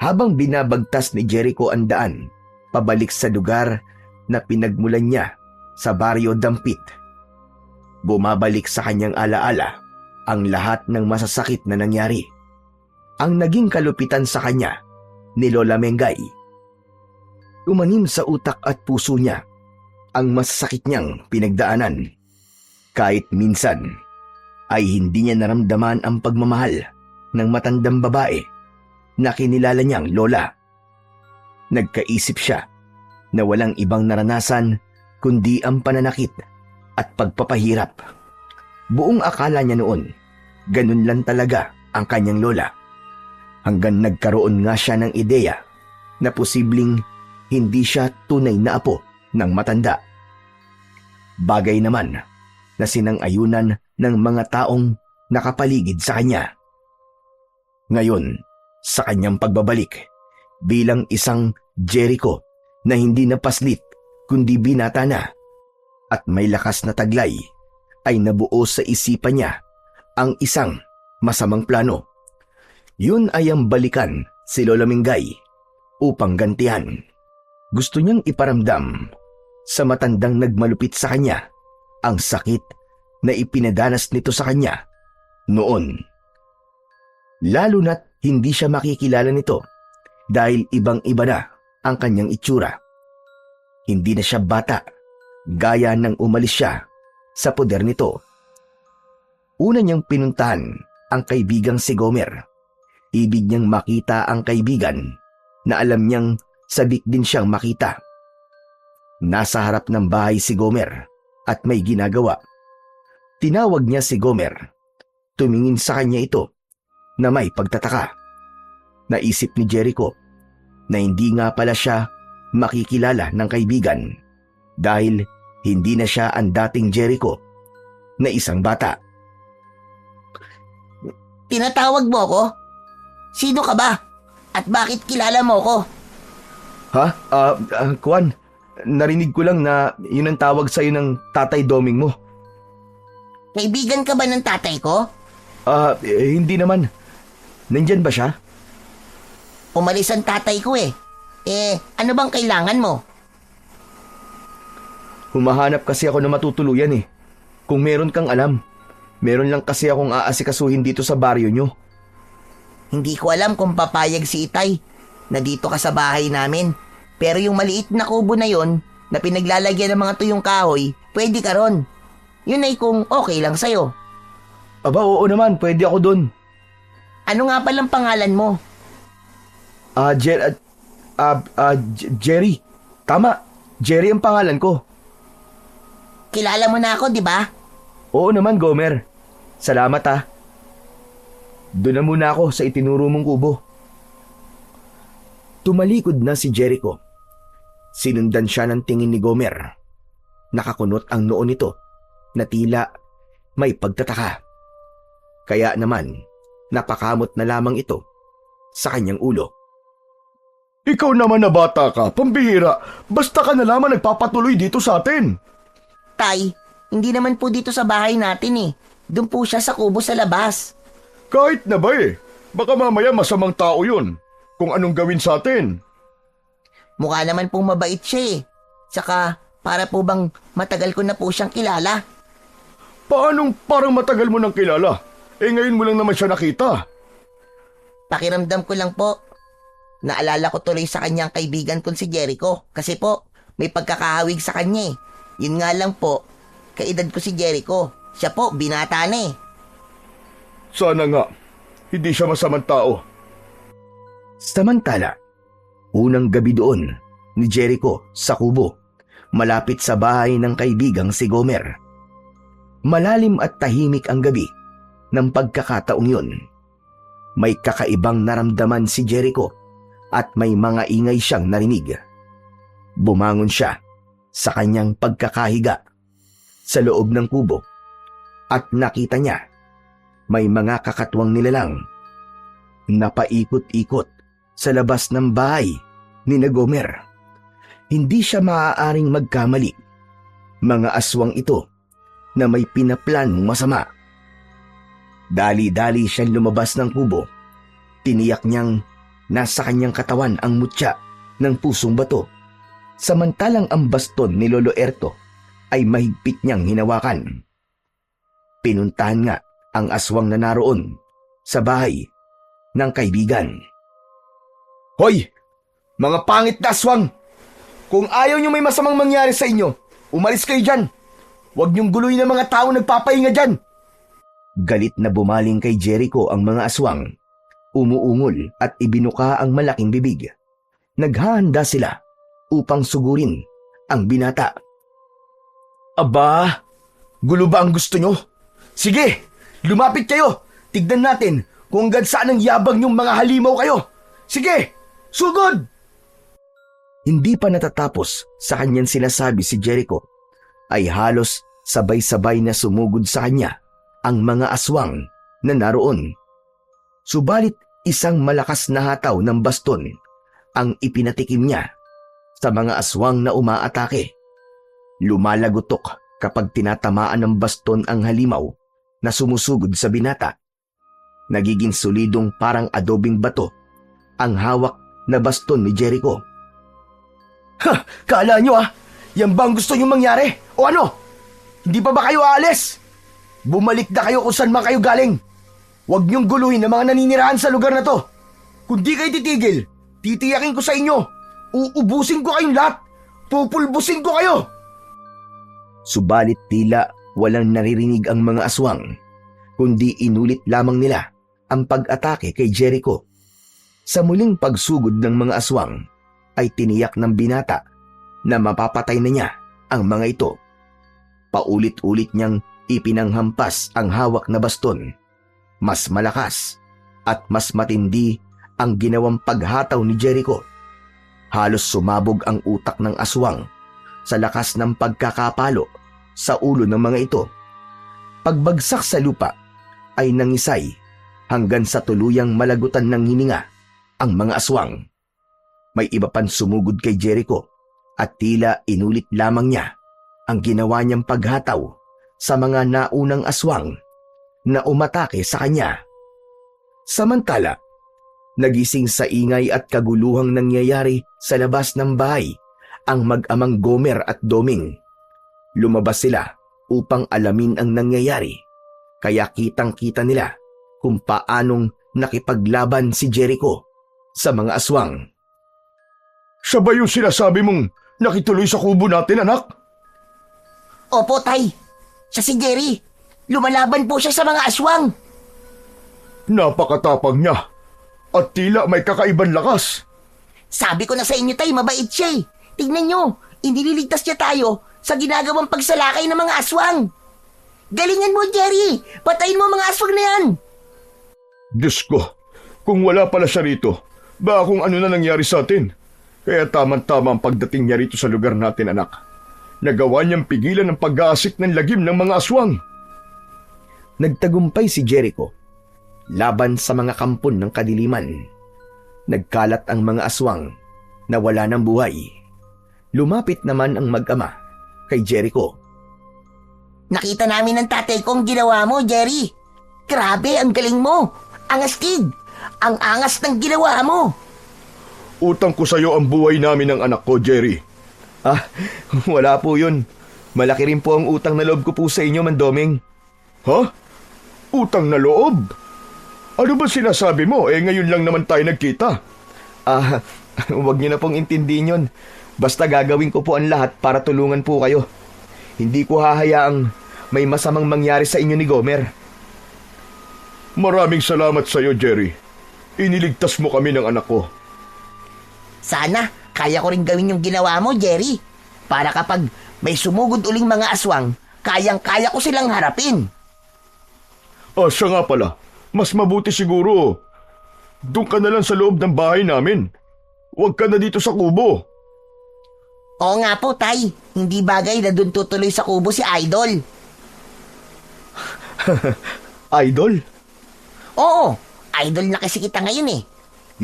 Habang binabagtas ni Jericho ang daan pabalik sa lugar na pinagmulan niya sa Baryo Dampit, bumabalik sa kanyang alaala ang lahat ng masasakit na nangyari. Ang naging kalupitan sa kanya ni Lola Mengay. Umanim sa utak at puso niya ang masasakit niyang pinagdaanan. Kahit minsan ay hindi niya naramdaman ang pagmamahal ng matandang babae na kinilala niyang lola. Nagkaisip siya na walang ibang naranasan kundi ang pananakit at pagpapahirap. Buong akala niya noon, ganun lang talaga ang kanyang lola. Hanggang nagkaroon nga siya ng ideya na posibleng hindi siya tunay na apo ng matanda. Bagay naman na sinang-ayunan ng mga taong nakapaligid sa kanya. Ngayon, sa kanyang pagbabalik bilang isang Jericho na hindi napaslit kundi binata na at may lakas na taglay, ay nabuo sa isipan niya ang isang masamang plano. Yun ay ang balikan si Lola Mingay upang gantihan. Gusto niyang iparamdam sa matandang nagmalupit sa kanya ang sakit na ipinadanas nito sa kanya noon. Lalo na't hindi siya makikilala nito dahil ibang-iba na ang kanyang itsura. Hindi na siya bata gaya nang umalis siya sa poder nito. Una niyang pinuntahan ang kaibigang si Gomer. Ibig niyang makita ang kaibigan na alam niyang sabik din siyang makita. Nasa harap ng bahay si Gomer at may ginagawa. Tinawag niya si Gomer. Tumingin sa kanya ito na may pagtataka. Naisip ni Jericho na hindi nga pala siya makikilala ng kaibigan dahil hindi na siya ang dating Jericho na isang bata. Tinatawag mo ako? Sino ka ba? At bakit kilala mo ko? Ha? Kwan, narinig ko lang na yun ang tawag sa'yo ng Tatay Doming mo. Kaibigan ka ba ng tatay ko? Hindi naman. Nandyan ba siya? Umalis ang tatay ko eh. Ano bang kailangan mo? Humahanap kasi ako na matutuluyan eh. Kung meron kang alam, meron lang kasi akong aasikasuhin dito sa baryo nyo. Hindi ko alam kung papayag si Itay na dito ka sa bahay namin. Pero yung maliit na kubo na yon na pinaglalagyan ng mga tuyong kahoy, pwede ka ron. Yun ay kung okay lang sa'yo. Aba, oo naman, pwede ako dun. Ano nga palang pangalan mo? Jerry. Tama, Jerry ang pangalan ko. Kilala mo na ako, di ba? Oo naman, Gomer. Salamat ah. Doon na muna ako sa itinuro mong kubo. Tumalikod na si Jericho. Sinundan siya ng tingin ni Gomer. Nakakunot ang noo nito na tila may pagtataka. Kaya naman, napakamot na lamang ito sa kanyang ulo. Ikaw naman na bata ka, pambihira. Basta ka na lamang nagpapatuloy dito sa atin. Tay, hindi naman po dito sa bahay natin eh. Doon po siya sa kubo sa labas. Kahit na ba eh. Baka mamaya masamang tao yun. Kung anong gawin sa atin. Mukha naman pong mabait siya eh. Tsaka, para po bang matagal ko na po siyang kilala. Paanong parang matagal mo nang kilala? Eh ngayon mo lang naman siya nakita. Pakiramdam ko lang po. Naalala ko tuloy sa kanyang kaibigan kong si Jericho. Kasi po, may pagkakahawig sa kanya eh. Yun nga lang po, kaedad ko si Jericho. Siya po, binata na eh. Sana nga, hindi siya masamang tao. Samantala, unang gabi doon ni Jericho sa kubo, malapit sa bahay ng kaibigang si Gomer. Malalim at tahimik ang gabi ng pagkakataong yun. May kakaibang naramdaman si Jericho at may mga ingay siyang narinig. Bumangon siya sa kanyang pagkakahiga sa loob ng kubo at nakita niya may mga kakatwang nilalang na paikot-ikot sa labas ng bahay ni Gomer. Hindi siya maaaring magkamali. Mga aswang ito na may pinaplanong masama. Dali-dali siyang lumabas ng kubo. Tiniyak niyang nasa kanyang katawan ang mutya ng pusong bato. Samantalang ang baston ni Lolo Erto ay mahigpit niyang hinawakan. Pinuntahan nga ang aswang na naroon sa bahay ng kaibigan. Hoy! Mga pangit na aswang! Kung ayaw nyo may masamang mangyari sa inyo, umalis kayo dyan! Huwag niyong guluhin ang mga tao nagpapahinga dyan! Galit na bumaling kay Jericho ang mga aswang. Umuungol at ibinuka ang malaking bibig. Naghahanda sila upang sugurin ang binata. Aba, gulo ba ang gusto nyo? Sige, lumapit kayo! Tignan natin kung hanggang saan ang yabang nyong mga halimaw kayo! Sige, sugod! Hindi pa natatapos sa kanyang sinasabi si Jericho, ay halos sabay-sabay na sumugod sa kanya ang mga aswang na naroon. Subalit isang malakas na hataw ng baston ang ipinatikim niya sa mga aswang na umaatake. Lumalagotok kapag tinatamaan ng baston ang halimaw na sumusugod sa binata. Nagiging solidong parang adobing bato ang hawak na baston ni Jericho. Ha! Kala nyo yan ba ang gusto nyo mangyari? O ano? Hindi pa ba kayo aalis? Bumalik na kayo kung saan man kayo galing. Huwag nyong guluhin ang mga naninirahan sa lugar na to. Kung di kayo titigil, titiyakin ko sa inyo. Uubusin ko kayong lahat. Pupulbusin ko kayo. Subalit tila walang naririnig ang mga aswang, kundi inulit lamang nila ang pag-atake kay Jericho. Sa muling pagsugod ng mga aswang, ay tiniyak ng binata na mapapatay na niya ang mga ito. Paulit-ulit niyang ipinanghampas ang hawak na baston. Mas malakas at mas matindi ang ginawang paghataw ni Jericho. Halos sumabog ang utak ng aswang sa lakas ng pagkakapalo sa ulo ng mga ito. Pagbagsak sa lupa ay nangisay hanggang sa tuluyang malagutan ng hininga ang mga aswang. May iba pang sumugod kay Jericho at tila inulit lamang niya ang ginawa niyang paghataw sa mga naunang aswang na umatake sa kanya. Samantala, nagising sa ingay at kaguluhang nangyayari sa labas ng bahay ang mag-amang Gomer at Doming. Lumabas sila upang alamin ang nangyayari, kaya kitang-kita nila kung paanong nakipaglaban si Jericho sa mga aswang. Siya ba yung sinasabi mong nakituloy sa kubo natin, anak? Opo, tay. Siya si Jerry. Lumalaban po siya sa mga aswang. Napakatapang niya at tila may kakaibang lakas. Sabi ko na sa inyo, tay, mabait siya eh. Tignan nyo, inililigtas niya tayo sa ginagawang pagsalakay ng mga aswang. Galingan mo, Jerry! Patayin mo mga aswang na yan! Diyos ko, kung wala pala siya rito, ba kung ano na nangyari sa atin? Kaya tamang-tama ang pagdating niya rito sa lugar natin, anak. Nagawa niyang pigilan ang pag-aasik ng lagim ng mga aswang. Nagtagumpay si Jericho laban sa mga kampon ng kadiliman. Nagkalat ang mga aswang na wala ng buhay. Lumapit naman ang mag-ama kay Jericho. Nakita namin ng tatay ko ang ginawa mo, Jerry. Grabe, ang galing mo. Ang astig. Ang angas ng ginawa mo. Utang ko sa'yo ang buhay namin ng anak ko, Jerry. Ah, wala po yun. Malaki rin po ang utang na loob ko po sa inyo, Mandoming. Ha? Utang na loob? Ano ba sinasabi mo? Ngayon lang naman tayo nagkita. Ah, huwag niyo na pong intindihin yun. Basta gagawin ko po ang lahat para tulungan po kayo. Hindi ko hahayaang may masamang mangyari sa inyo ni Gomer. Maraming salamat sa'yo, Jerry. Iniligtas mo kami ng anak ko. Sana, kaya ko rin gawin yung ginawa mo, Jerry. Para kapag may sumugod uling mga aswang, kayang-kaya ko silang harapin. Siya nga pala. Mas mabuti siguro. Doon ka na lang sa loob ng bahay namin. Huwag ka na dito sa kubo. Oo nga po, Tay. Hindi bagay na doon tutuloy sa kubo si Idol. Idol? Oo, Idol na kasi kita ngayon eh.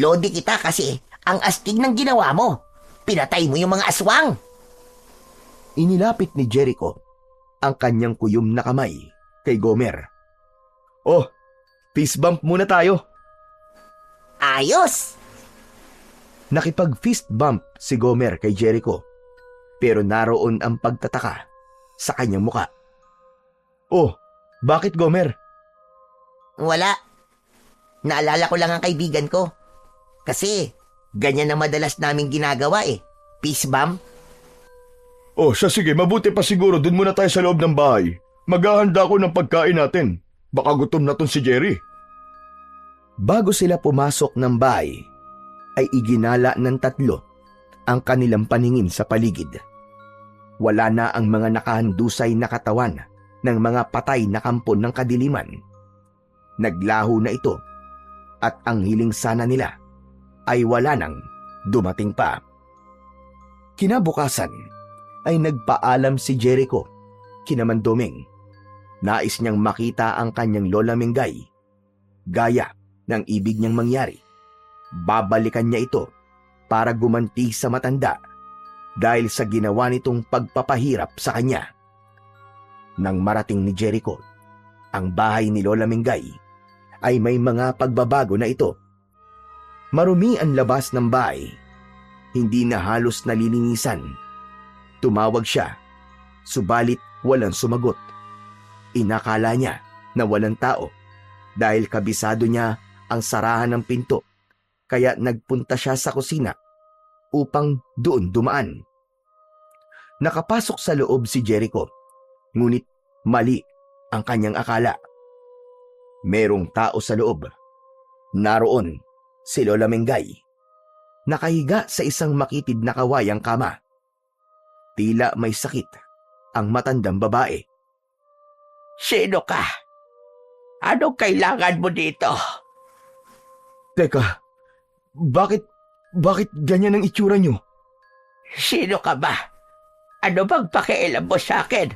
Lodi kita kasi ang astig ng ginawa mo. Pinatay mo yung mga aswang. Inilapit ni Jericho ang kanyang kuyom na kamay kay Gomer. Oh, fist bump muna tayo. Ayos! Nakipag-fist bump si Gomer kay Jericho, pero naroon ang pagtataka sa kanyang muka. Oh, bakit Gomer? Wala. Naalala ko lang ang kaibigan ko. Kasi, ganyan ang madalas naming ginagawa eh. Peace bomb. Sige, mabuti pa siguro doon muna tayo sa loob ng bahay. Maghahanda ko ng pagkain natin. Baka gutom na ton si Jerry. Bago sila pumasok ng bahay, ay iginala ng tatlo ang kanilang paningin sa paligid. Wala na ang mga nakahandusay na katawan ng mga patay na kampon ng kadiliman. Naglaho na ito at ang hiling sana nila ay wala nang dumating pa. Kinabukasan ay nagpaalam si Jericho kina Mandoming. Nais niyang makita ang kanyang Lola Mingay. Gaya ng ibig niyang mangyari, babalikan niya ito para gumanti sa matanda dahil sa ginawa nitong pagpapahirap sa kanya. Nang marating ni Jericho ang bahay ni Lola Mingay, ay may mga pagbabago na ito. Marumi ang labas ng bahay, hindi na halos nalilinisan. Tumawag siya, subalit walang sumagot. Inakala niya na walang tao dahil kabisado niya ang sarahan ng pinto, kaya nagpunta siya sa kusina upang doon dumaan. Nakapasok sa loob si Jericho, ngunit mali ang kanyang akala. Merong tao sa loob. Naroon si Lola Mingay, nakahiga sa isang makitid na kawayang kama. Tila may sakit ang matandang babae. Sino ka? Anong kailangan mo dito? Teka, bakit ganyan ang itsura niyo? Sino ka ba? Ano bang pakialam mo sa akin?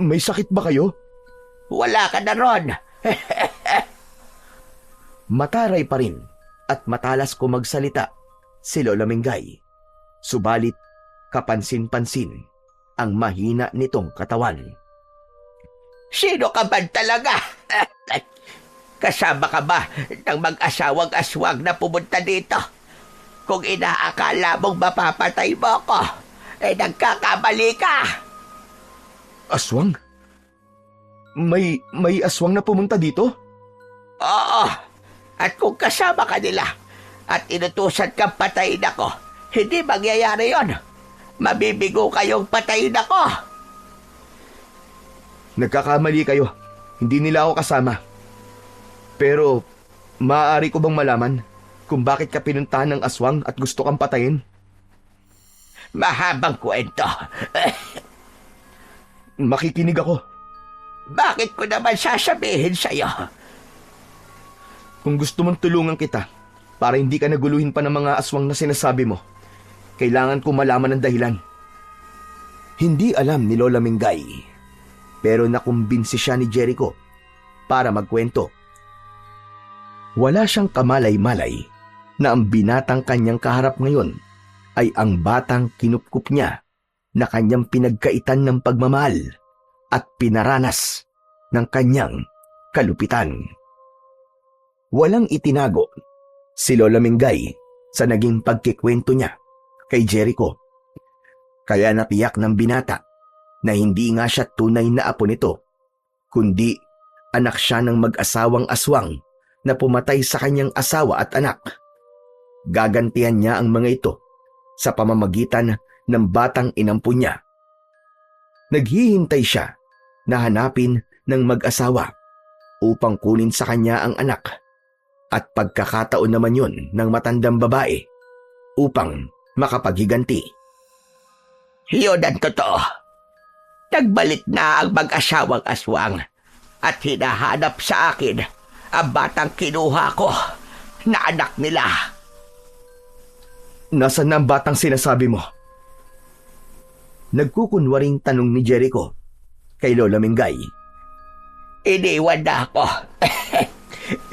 May sakit ba kayo? Wala ka na ron. Mataray pa rin at matalas ko magsalita si Lola Mingay. Subalit kapansin-pansin ang mahina nitong katawan. Sino ka ba talaga? Kasama ka ba ng mag-asawang aswang na pumunta dito? Kung inaakala mong mapapatay mo ako, nagkakamali ka. Aswang? May aswang na pumunta dito? Oo, at kung kasama ka nila at inutusan kang patayin ako, hindi mangyayari yon. Mabibigo kayong patayin ako. Nagkakamali kayo. Hindi nila ako kasama. Pero, maaari ko bang malaman kung bakit ka pinuntahan ng aswang at gusto kang patayin? Mahabang kwento. Makikinig ako. Bakit ko naman sasabihin sa'yo? Kung gusto mong tulungan kita para hindi ka naguluhin pa ng mga aswang na sinasabi mo, kailangan ko malaman ang dahilan. Hindi alam ni Lola Mingay, pero nakumbinsi siya ni Jericho para magkwento. Wala siyang kamalay-malay na ang binatang kanyang kaharap ngayon ay ang batang kinupkup niya na kanyang pinagkaitan ng pagmamahal at pinaranas ng kanyang kalupitan. Walang itinago si Lola Mingay sa naging pagkikwento niya kay Jericho. Kaya natiyak ng binata na hindi nga siya tunay na apo nito, kundi anak siya ng mag-asawang aswang na pumatay sa kanyang asawa at anak. Gagantihan niya ang mga ito sa pamamagitan ng batang inampun niya. Naghihintay siya na hanapin ng mag-asawa upang kunin sa kanya ang anak, at pagkakataon naman yun ng matandang babae upang makapaghiganti. Yun ang totoo. Nagbalik na ang mag-asawang aswang at hinahanap sa akin ang batang kinuha ko na anak nila. Nasaan na ang batang sinasabi mo? Nagkukunwaring tanong ni Jericho kay Lola Mingay. Iniwan na ako.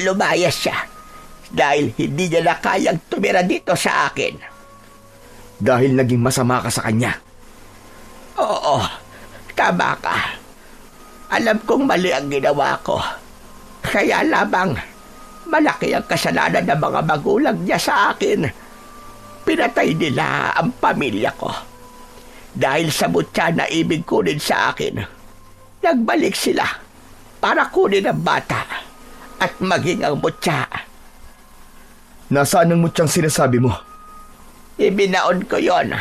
Lumayas siya dahil hindi niya na kayang tumira dito sa akin. Dahil naging masama ka sa kanya. Oo, tama ka. Alam kong mali ang ginawa ko. Kaya lamang malaki ang kasalanan ng mga magulang niya sa akin. Pinatay nila ang pamilya ko. Dahil sa mutya na ibig kunin sa akin, nagbalik sila para kunin ang bata at maging ang mutya. Nasaan ang mutyang sinasabi mo? Ibinaon ko yon.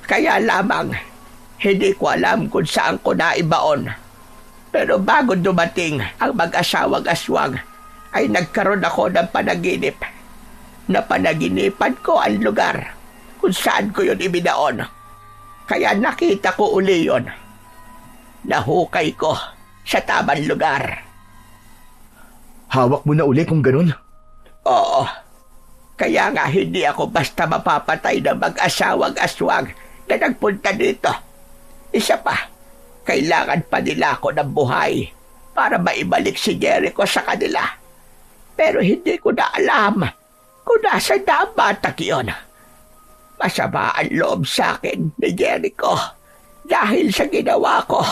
Kaya lamang, hindi ko alam kung saan ko naibaon. Pero bago dumating ang mag-asawang aswang, ay nagkaroon ako ng panaginip. Napanaginipan ko ang lugar kung saan ko yon ibinaon. Kaya nakita ko uli yon. Nahukay ko sa tamang lugar. Hawak mo na uli kung ganun? Oo. Kaya nga hindi ako basta mapapatay ng mag-asawang aswang na nagpunta dito. Isa pa, kailangan pa nila ako ng buhay para maibalik si Jericho sa kanila. Pero hindi ko na alam kung nasa na ang batang iyon. Masama ang loob sa akin ni Jericho dahil sa ginawa ko.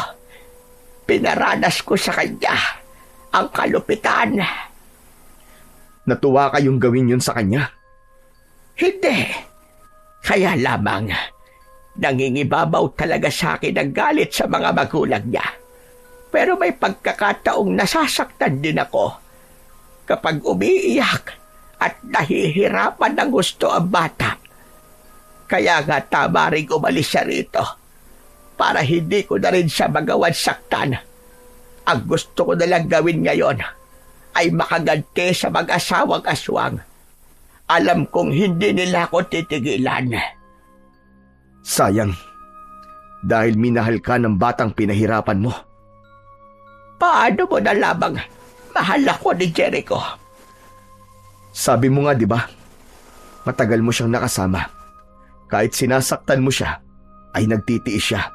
Pinaranas ko sa kanya ang kalupitan. Natuwa kayong gawin yun sa kanya? Hindi. Kaya lamang, nangingibabaw talaga sa akin ang galit sa mga magulang niya. Pero may pagkakataong nasasaktan din ako kapag umiiyak at nahihirapan ng gusto ang bata. Kaya nga tama rin umalis siya rito para hindi ko na rin siya magawan saktan. Ang gusto ko nalang gawin ngayon ay makaganti sa mag-asawang aswang. Alam kong hindi nila ako titigilan. Sayang. Dahil minahal ka ng batang pinahirapan mo. Paano mo na lamang mahal ako ni Jericho? Sabi mo nga, di ba? Matagal mo siyang nakasama. Kahit sinasaktan mo siya, ay nagtitiis siya.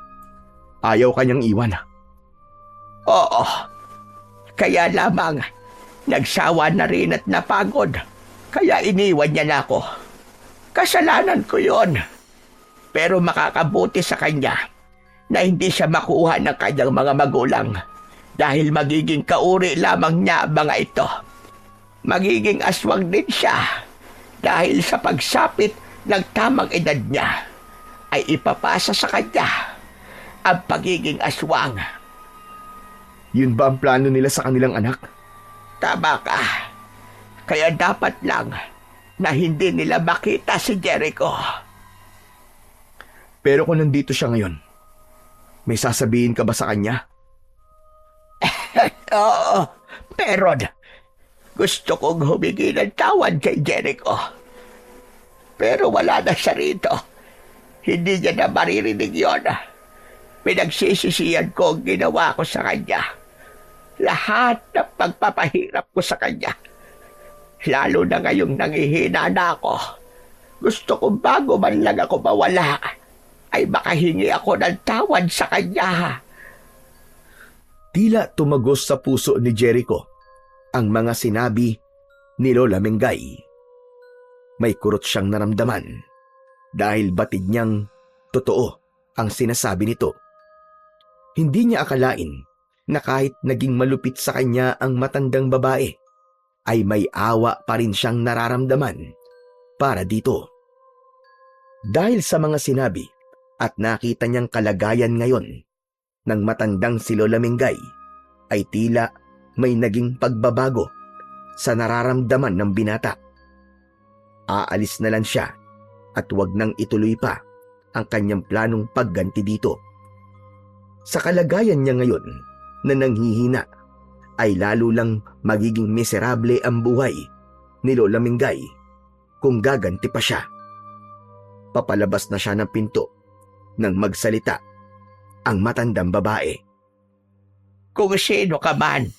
Ayaw kanyang iwan. Oo. Kaya lamang, nagsawa na rin at napagod. Kaya iniwan niya na ako. Kasalanan ko yon. Pero makakabuti sa kanya na hindi siya makuha ng kanyang mga magulang dahil magiging kauri lamang niya ang mga ito. Magiging aswang din siya dahil sa pagsapit ng tamang edad niya ay ipapasa sa kanya ang pagiging aswang. Yun ba ang plano nila sa kanilang anak? Tama ka. Kaya dapat lang na hindi nila makita si Jericho. Pero kung nandito siya ngayon, may sasabihin ka ba sa kanya? Oo, meron. Gusto kong humingi ng tawad kay Jericho. Pero wala na siya rito. Hindi niya na maririnig yun. Pinagsisisihan ko ang ginawa ko sa kanya. Lahat ng pagpapahirap ko sa kanya. Lalo na ngayong nangihina na ako. Gusto kong bago man lang ako mawala, ay makahingi ako ng tawad sa kanya. Tila tumagos sa puso ni Jericho ang mga sinabi ni Lola Mingay. May kurot siyang naramdaman dahil batid niyang totoo ang sinasabi nito. Hindi niya akalain na kahit naging malupit sa kanya ang matandang babae, ay may awa pa rin siyang nararamdaman para dito. Dahil sa mga sinabi at nakita niyang kalagayan ngayon ng matandang si Lola Mingay, ay tila may naging pagbabago sa nararamdaman ng binata. Aalis na lang siya at wag nang ituloy pa ang kanyang planong pagganti dito. Sa kalagayan niya ngayon na nanghihina, ay lalo lang magiging miserable ang buhay ni Lola Mingay kung gaganti pa siya. Papalabas na siya ng pinto nang magsalita ang matandang babae. Kung sino ka man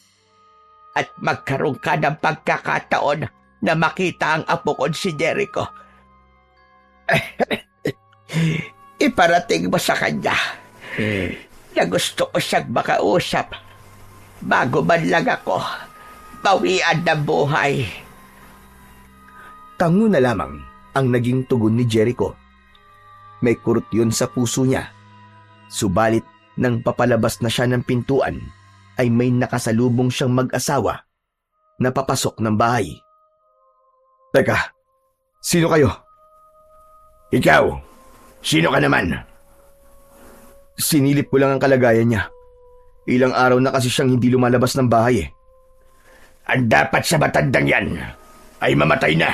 at magkaroon ka ng pagkakataon na makita ang apo ko si Jericho, iparating mo sa kanya na gusto ko siyang makausap bago man lang ako bawian ng buhay. Tango na lamang ang naging tugon ni Jericho. May kurot yun sa puso niya. Subalit nang papalabas na siya ng pintuan, ay may nakasalubong siyang mag-asawa na papasok ng bahay. Teka, sino kayo? Ikaw, sino ka naman? Sinilip ko lang ang kalagayan niya. Ilang araw na kasi siyang hindi lumalabas ng bahay eh. Ang dapat sa matandang yan ay mamatay na.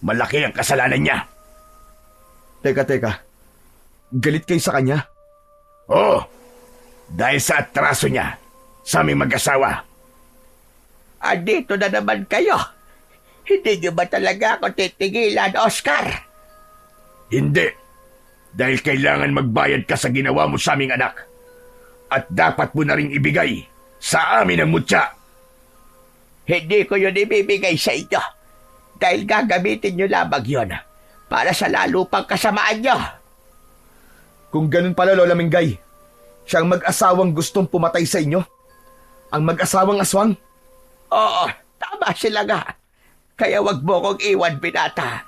Malaki ang kasalanan niya. Teka. Galit kayo sa kanya? Oo, dahil sa atraso niya sa aming mag-asawa. Andito na naman kayo. Hindi niyo ba talaga ako titigilan, Oscar? Hindi, dahil kailangan magbayad ka sa ginawa mo sa aming anak. At dapat mo na ring ibigay sa amin ang mutya. Hindi ko yun ibibigay sa inyo dahil gagamitin niyo lamang yun para sa lalo pang kasamaan niyo. Kung ganun pala, Lola Mingay, siyang mag-asawang gustong pumatay sa inyo? Ang mag-asawang aswang? Oo, tama sila nga. Kaya wag mo kong iwan, binata.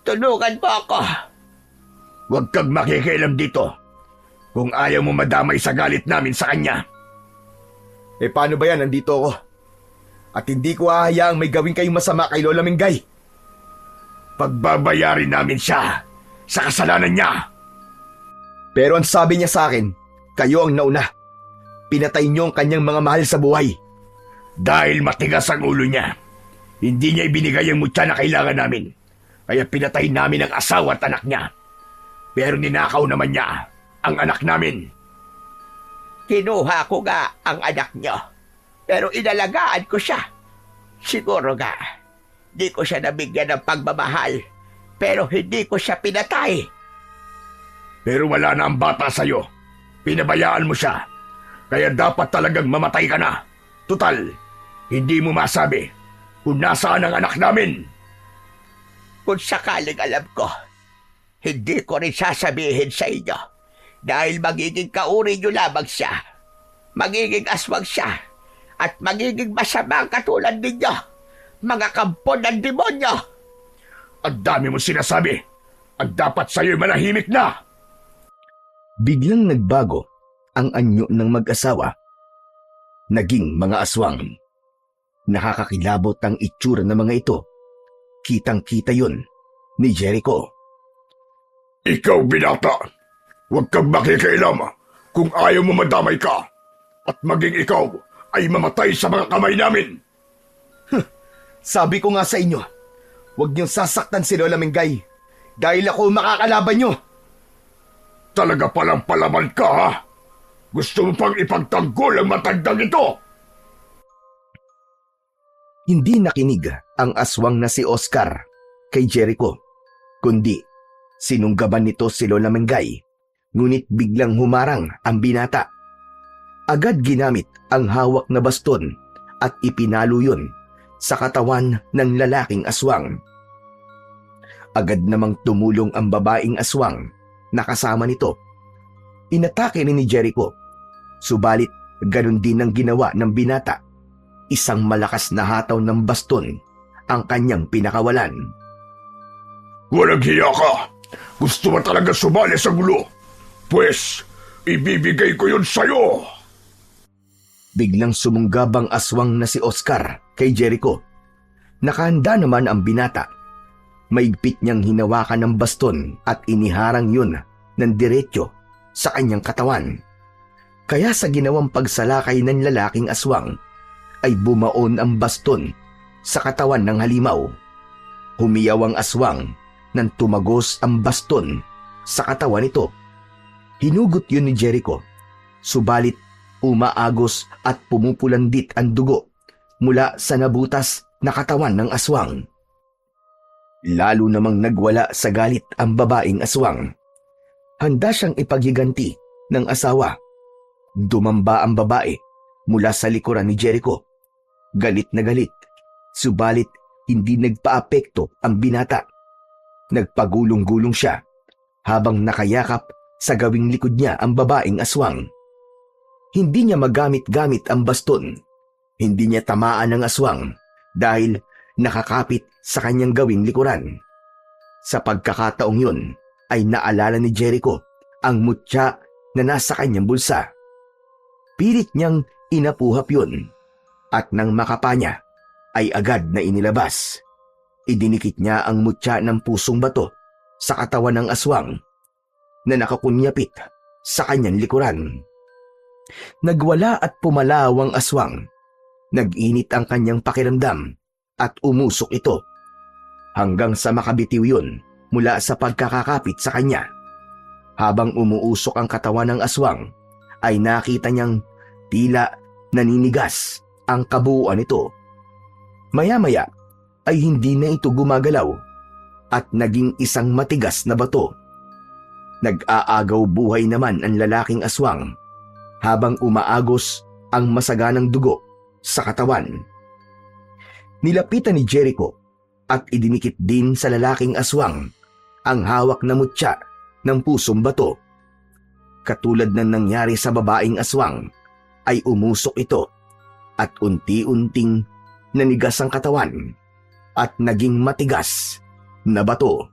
Tulungan mo ako. Huwag kang makikialam dito kung ayaw mo madamay sa galit namin sa kanya. Eh paano ba yan? Nandito ako. At hindi ko hahayaang may gawin kayong masama kay Lola Mingay. Pagbabayarin namin siya sa kasalanan niya. Pero ang sabi niya sa akin, kayo ang nauna. Pinatay niyo ang kanyang mga mahal sa buhay. Dahil matigas ang ulo niya, hindi niya ibinigay ang mutya na kailangan namin. Kaya pinatay namin ang asawa at anak niya. Pero ninakaw naman niya ang anak namin. Kinuha ko nga ang anak niyo, pero inalagaan ko siya. Siguro nga, di ko siya nabigyan ng pagmamahal, pero hindi ko siya pinatay. Pero wala na ang bata sa'yo. Pinabayaan mo siya. Kaya dapat talagang mamatay ka na. Tutal, hindi mo masabi kung nasaan ang anak namin. Kung sakaling alam ko, hindi ko rin sasabihin sa inyo dahil magiging kauri niyo lamang siya. Magiging aswang siya at magiging masamang katulad ninyo, mga kampo ng demonyo. Ang dami mo sinasabi. Ang dapat sa'yo'y manahimik na. Biglang nagbago ang anyo ng mag-asawa. Naging mga aswang. Nakakakilabot ang itsura ng mga ito. Kitang-kita yun ni Jericho. Ikaw, binata, huwag kang makikialam kung ayaw mo madamay ka. At maging ikaw ay mamatay sa mga kamay namin. Sabi ko nga sa inyo, huwag niyong sasaktan si Lola Mingay dahil ako makakalaban niyo. Talaga palang palaban ka, ha? Gusto mo pang ipagtanggol ang matandang ito? Hindi nakinig ang aswang na si Oscar kay Jericho, kundi sinunggaban nito si Lola Mingay, ngunit biglang humarang ang binata. Agad ginamit ang hawak na baston at ipinalo yun sa katawan ng lalaking aswang. Agad namang tumulong ang babaeng aswang na kasama nito. Inatake ni Jericho, subalit ganun din ang ginawa ng binata. Isang malakas na hataw ng baston ang kanyang pinakawalan. Walang hiya ka! Gusto mo talaga sumali sa gulo? Pwes, ibibigay ko yun sa'yo. Biglang sumunggab ang aswang na si Oscar kay Jericho. Nakahanda naman ang binata. Maigpit niyang hinawakan ng baston at iniharang yun ng diretso sa kanyang katawan. Kaya sa ginawang pagsalakay ng lalaking aswang, ay bumaon ang baston sa katawan ng halimaw. Humiyaw ang aswang nang tumagos ang baston sa katawan nito. Hinugot yun ni Jericho, subalit umaagos at pumupulandit ang dugo mula sa nabutas na katawan ng aswang. Lalo namang nagwala sa galit ang babaeng aswang. Handa siyang ipaghiganti ng asawa. Dumamba ang babae mula sa likuran ni Jericho. Galit na galit, subalit hindi nagpaapekto ang binata. Nagpagulong-gulong siya habang nakayakap sa gawing likod niya ang babaeng aswang. Hindi niya magamit-gamit ang baston. Hindi niya tamaan ang aswang dahil nakakapit sa kanyang gawing likuran. Sa pagkakataong yun ay naalala ni Jericho ang mutya na nasa kanyang bulsa. Pilit niyang inapuhap yun at nang makapa niya ay agad na inilabas. Idinikit niya ang mutya ng pusong bato sa katawan ng aswang na nakakunyapit sa kanyang likuran. Nagwala at pumalaw ang aswang. Nag-init ang kanyang pakiramdam at umusok ito hanggang sa makabitiw yun mula sa pagkakakapit sa kanya. Habang umuusok ang katawan ng aswang, ay nakita niyang tila naninigas ang kabuuan nito. Maya-maya ay hindi na ito gumagalaw at naging isang matigas na bato. Nag-aagaw buhay naman ang lalaking aswang habang umaagos ang masaganang dugo sa katawan. Nilapitan ni Jericho at idinikit din sa lalaking aswang ang hawak na mutya ng pusong bato. Katulad ng nangyari sa babaeng aswang, ay umusok ito at unti-unting nanigas ang katawan at naging matigas na bato.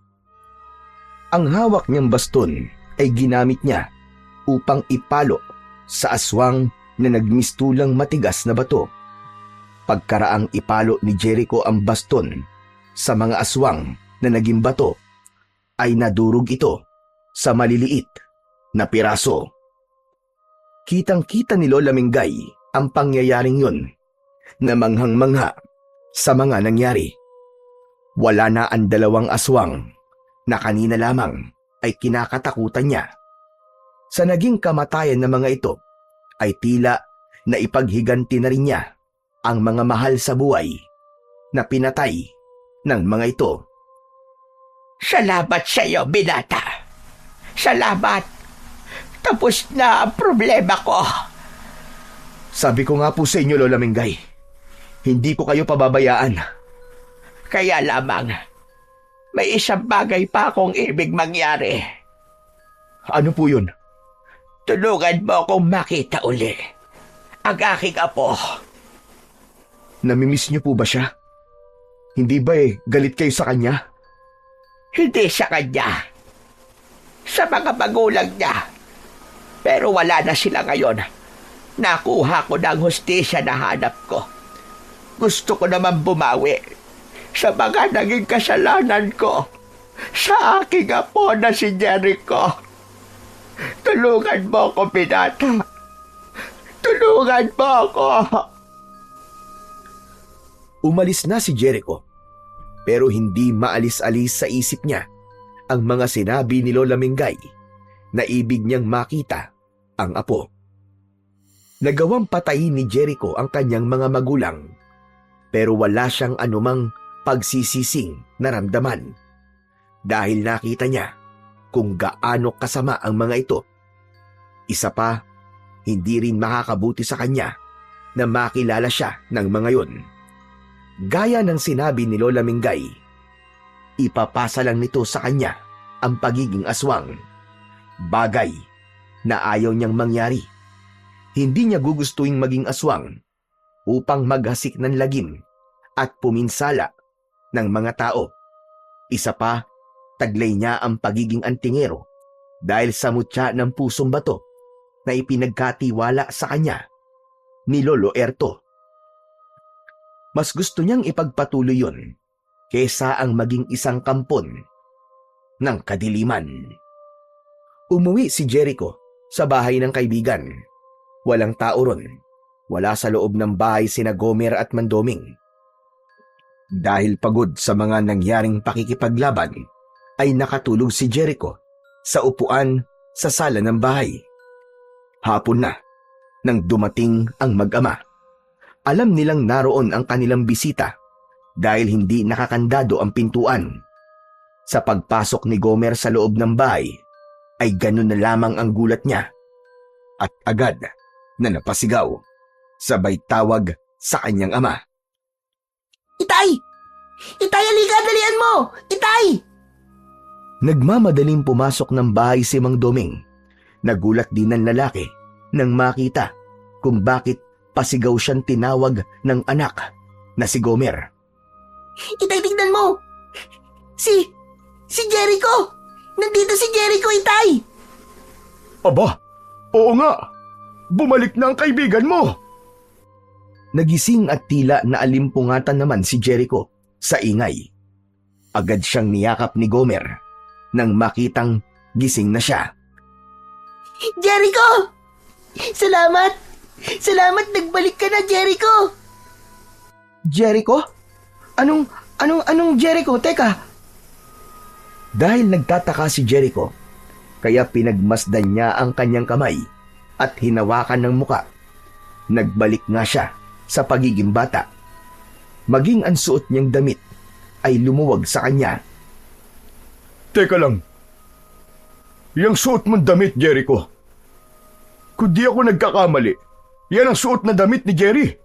Ang hawak niyang baston ay ginamit niya upang ipalo sa aswang na nagmistulang matigas na bato. Pagkaraang ipalo ni Jericho ang baston sa mga aswang na naging bato, ay nadurog ito sa maliliit na piraso. Kitang-kita ni Lola Mingay ang pangyayaring yun na manghang-mangha sa mga nangyari. Wala na ang dalawang aswang na kanina lamang ay kinakatakutan niya. Sa naging kamatayan ng mga ito ay tila na ipaghiganti na rin niya ang mga mahal sa buhay na pinatay ng mga ito. Salamat sa iyo, binata. Salamat. Tapos na ang problema ko. Sabi ko nga po sa inyo, Lola Mingay, hindi ko kayo pababayaan. Kaya lamang, may isang bagay pa akong ibig mangyari. Ano po yun? Tulungan mo akong makita uli ang aking apo. Namimiss niyo po ba siya? Hindi ba galit kayo sa kanya? Hindi sa kanya. Sa mga magulang niya. Pero wala na sila ngayon. Nakuha ko ng hustisya na hanap ko. Gusto ko naman bumawi sa mga naging kasalanan ko sa aking apo na si Jericho. Tulungan mo ako, binata. Tulungan mo ako. Umalis na si Jericho, pero hindi maalis-alis sa isip niya ang mga sinabi ni Lola Mingay na ibig niyang makita ang apo. Nagawang patayin ni Jericho ang kanyang mga magulang, pero wala siyang anumang pagsisising naramdaman dahil nakita niya kung gaano kasama ang mga ito. Isa pa, hindi rin makakabuti sa kanya na makilala siya ng mga yon. Gaya ng sinabi ni Lola Mingay, ipapasa lang nito sa kanya ang pagiging aswang. Bagay na ayaw niyang mangyari. Hindi niya gugustuhin maging aswang upang maghasik ng lagim at puminsala ng mga tao. Isa pa, taglay niya ang pagiging antingero dahil sa mutya ng pusong bato na ipinagkatiwala sa kanya ni Lolo Erto. Mas gusto niyang ipagpatuloy yun kesa ang maging isang kampon ng kadiliman. Umuwi si Jericho sa bahay ng kaibigan. Walang tao ron. Wala sa loob ng bahay sina Gomer at Mandoming. Dahil pagod sa mga nangyaring pakikipaglaban, ay nakatulog si Jericho sa upuan sa sala ng bahay. Hapon na nang dumating ang mag-ama. Alam nilang naroon ang kanilang bisita dahil hindi nakakandado ang pintuan. Sa pagpasok ni Gomer sa loob ng bahay, ay ganun na lamang ang gulat niya at agad na napasigaw. Sabay tawag sa kanyang ama. Itay! Itay, halika, dalian mo! Itay! Nagmamadaling pumasok ng bahay si Mang Doming. Nagulat din ang lalaki nang makita kung bakit pasigaw siyang tinawag ng anak na si Gomer. Itay, tignan mo! Si Jericho! Nandito si Jericho, Itay! Aba, oo nga. Bumalik na ang kaibigan mo. Nagising at tila naalimpungatan naman si Jericho sa ingay. Agad siyang niyakap ni Gomer nang makitang gising na siya. Jericho! Salamat! Salamat, nagbalik ka na, Jericho! Jericho? Anong Jericho? Teka, Dahil nagtataka si Jericho, kaya pinagmasdan niya ang kanyang kamay at hinawakan ng muka. Nagbalik nga siya sa pagiging bata. Maging ang suot niyang damit ay lumuwag sa kanya. Teka lang. Yang suot mong damit, Jericho. Kung di ako nagkakamali, yan ang suot na damit ni Jerry.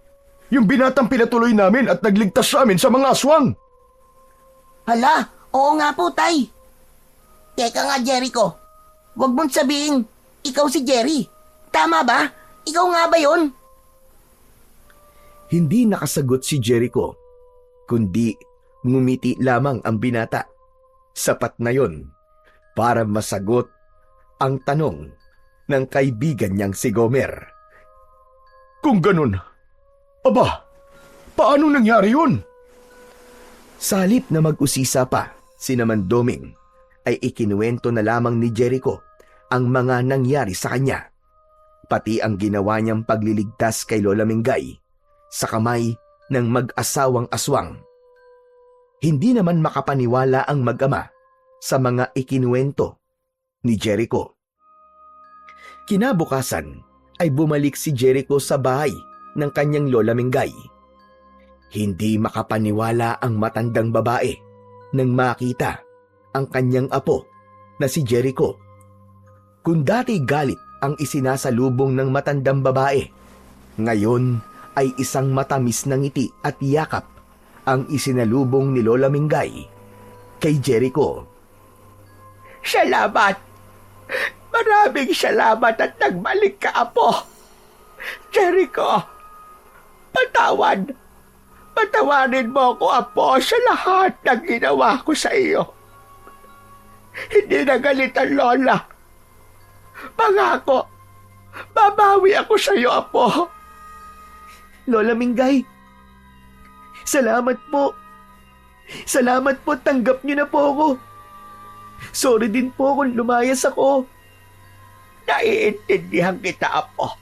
Yung binatang pinatuloy namin at nagligtas sa amin sa mga aswang. Hala, oo nga po, Tay. Teka nga, Jericho. Huwag mong sabihin, ikaw si Jerry. Tama ba? Ikaw nga ba yun? Hindi nakasagot si Jericho, kundi ngumiti lamang ang binata. Sapat na yon para masagot ang tanong ng kaibigan niyang si Gomer. Kung ganun, aba, paano nangyari yun? Sa halip na mag-usisa pa, si Mandoming ay ikinuwento na lamang ni Jericho ang mga nangyari sa kanya, pati ang ginawa niyang pagliligtas kay Lola Mingay sa kamay ng mag-asawang aswang. Hindi naman makapaniwala ang mag-ama sa mga ikinuwento ni Jericho. Kinabukasan ay bumalik si Jericho sa bahay ng kanyang Lola Mingay. Hindi makapaniwala ang matandang babae nang makita ang kanyang apo na si Jericho. Kung dati galit ang isinasalubong ng matandang babae, ngayon ay isang matamis na ngiti at yakap ang isinalubong ni Lola Mingay kay Jericho. Salamat! Maraming salamat at nagbalik ka, Apo! Jericho, patawarin mo ako, Apo, sa lahat ng ginawa ko sa iyo. Hindi na galit ang Lola. Pangako, babawi ako sa iyo, Apo. Lola Mingay, salamat po. Salamat po, tanggap niyo na po ako. Sorry din po kung lumayas ako. Naiintindihan kita, Apo.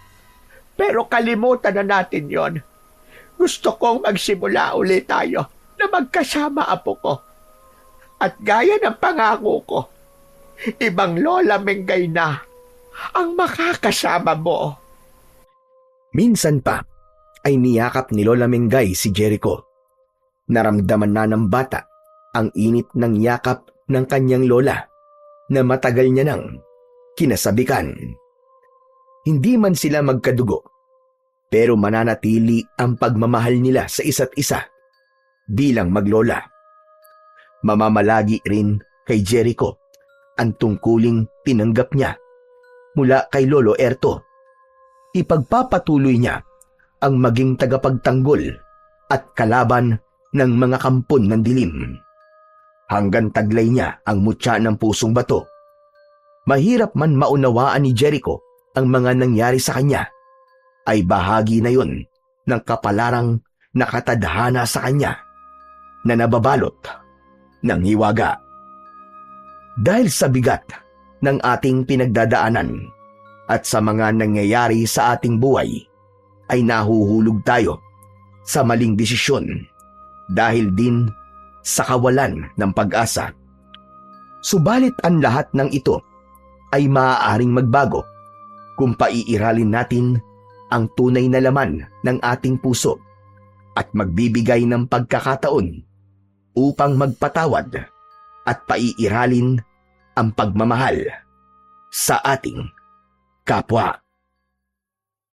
Pero kalimutan na natin yon. Gusto kong magsimula ulit tayo na magkasama, Apo ko. At gaya ng pangako ko, ibang Lola Mingay na ang makakasama mo. Minsan pa ay niyakap ni Lola Mingay si Jericho. Naramdaman na ng bata ang init ng yakap ng kanyang lola na matagal niya nang kinasabikan. Hindi man sila magkadugo, pero mananatili ang pagmamahal nila sa isa't isa bilang maglola. Mamamalagi rin kay Jericho ang tungkuling tinanggap niya mula kay Lolo Erto. Ipagpapatuloy niya ang maging tagapagtanggol at kalaban ng mga kampon ng dilim. Hanggang taglay niya ang mutya ng pusong bato. mahirap man maunawaan ni Jericho ang mga nangyari sa kanya, ay bahagi na yon ng kapalarang nakatadhana sa kanya na nababalot ng hiwaga. Dahil sa bigat ng ating pinagdadaanan at sa mga nangyayari sa ating buhay, ay nahuhulog tayo sa maling desisyon dahil din sa kawalan ng pag-asa. Subalit ang lahat ng ito ay maaaring magbago kung paiiralin natin ang tunay na laman ng ating puso at magbibigay ng pagkakataon upang magpatawad at paiiralin ang pagmamahal sa ating kapwa.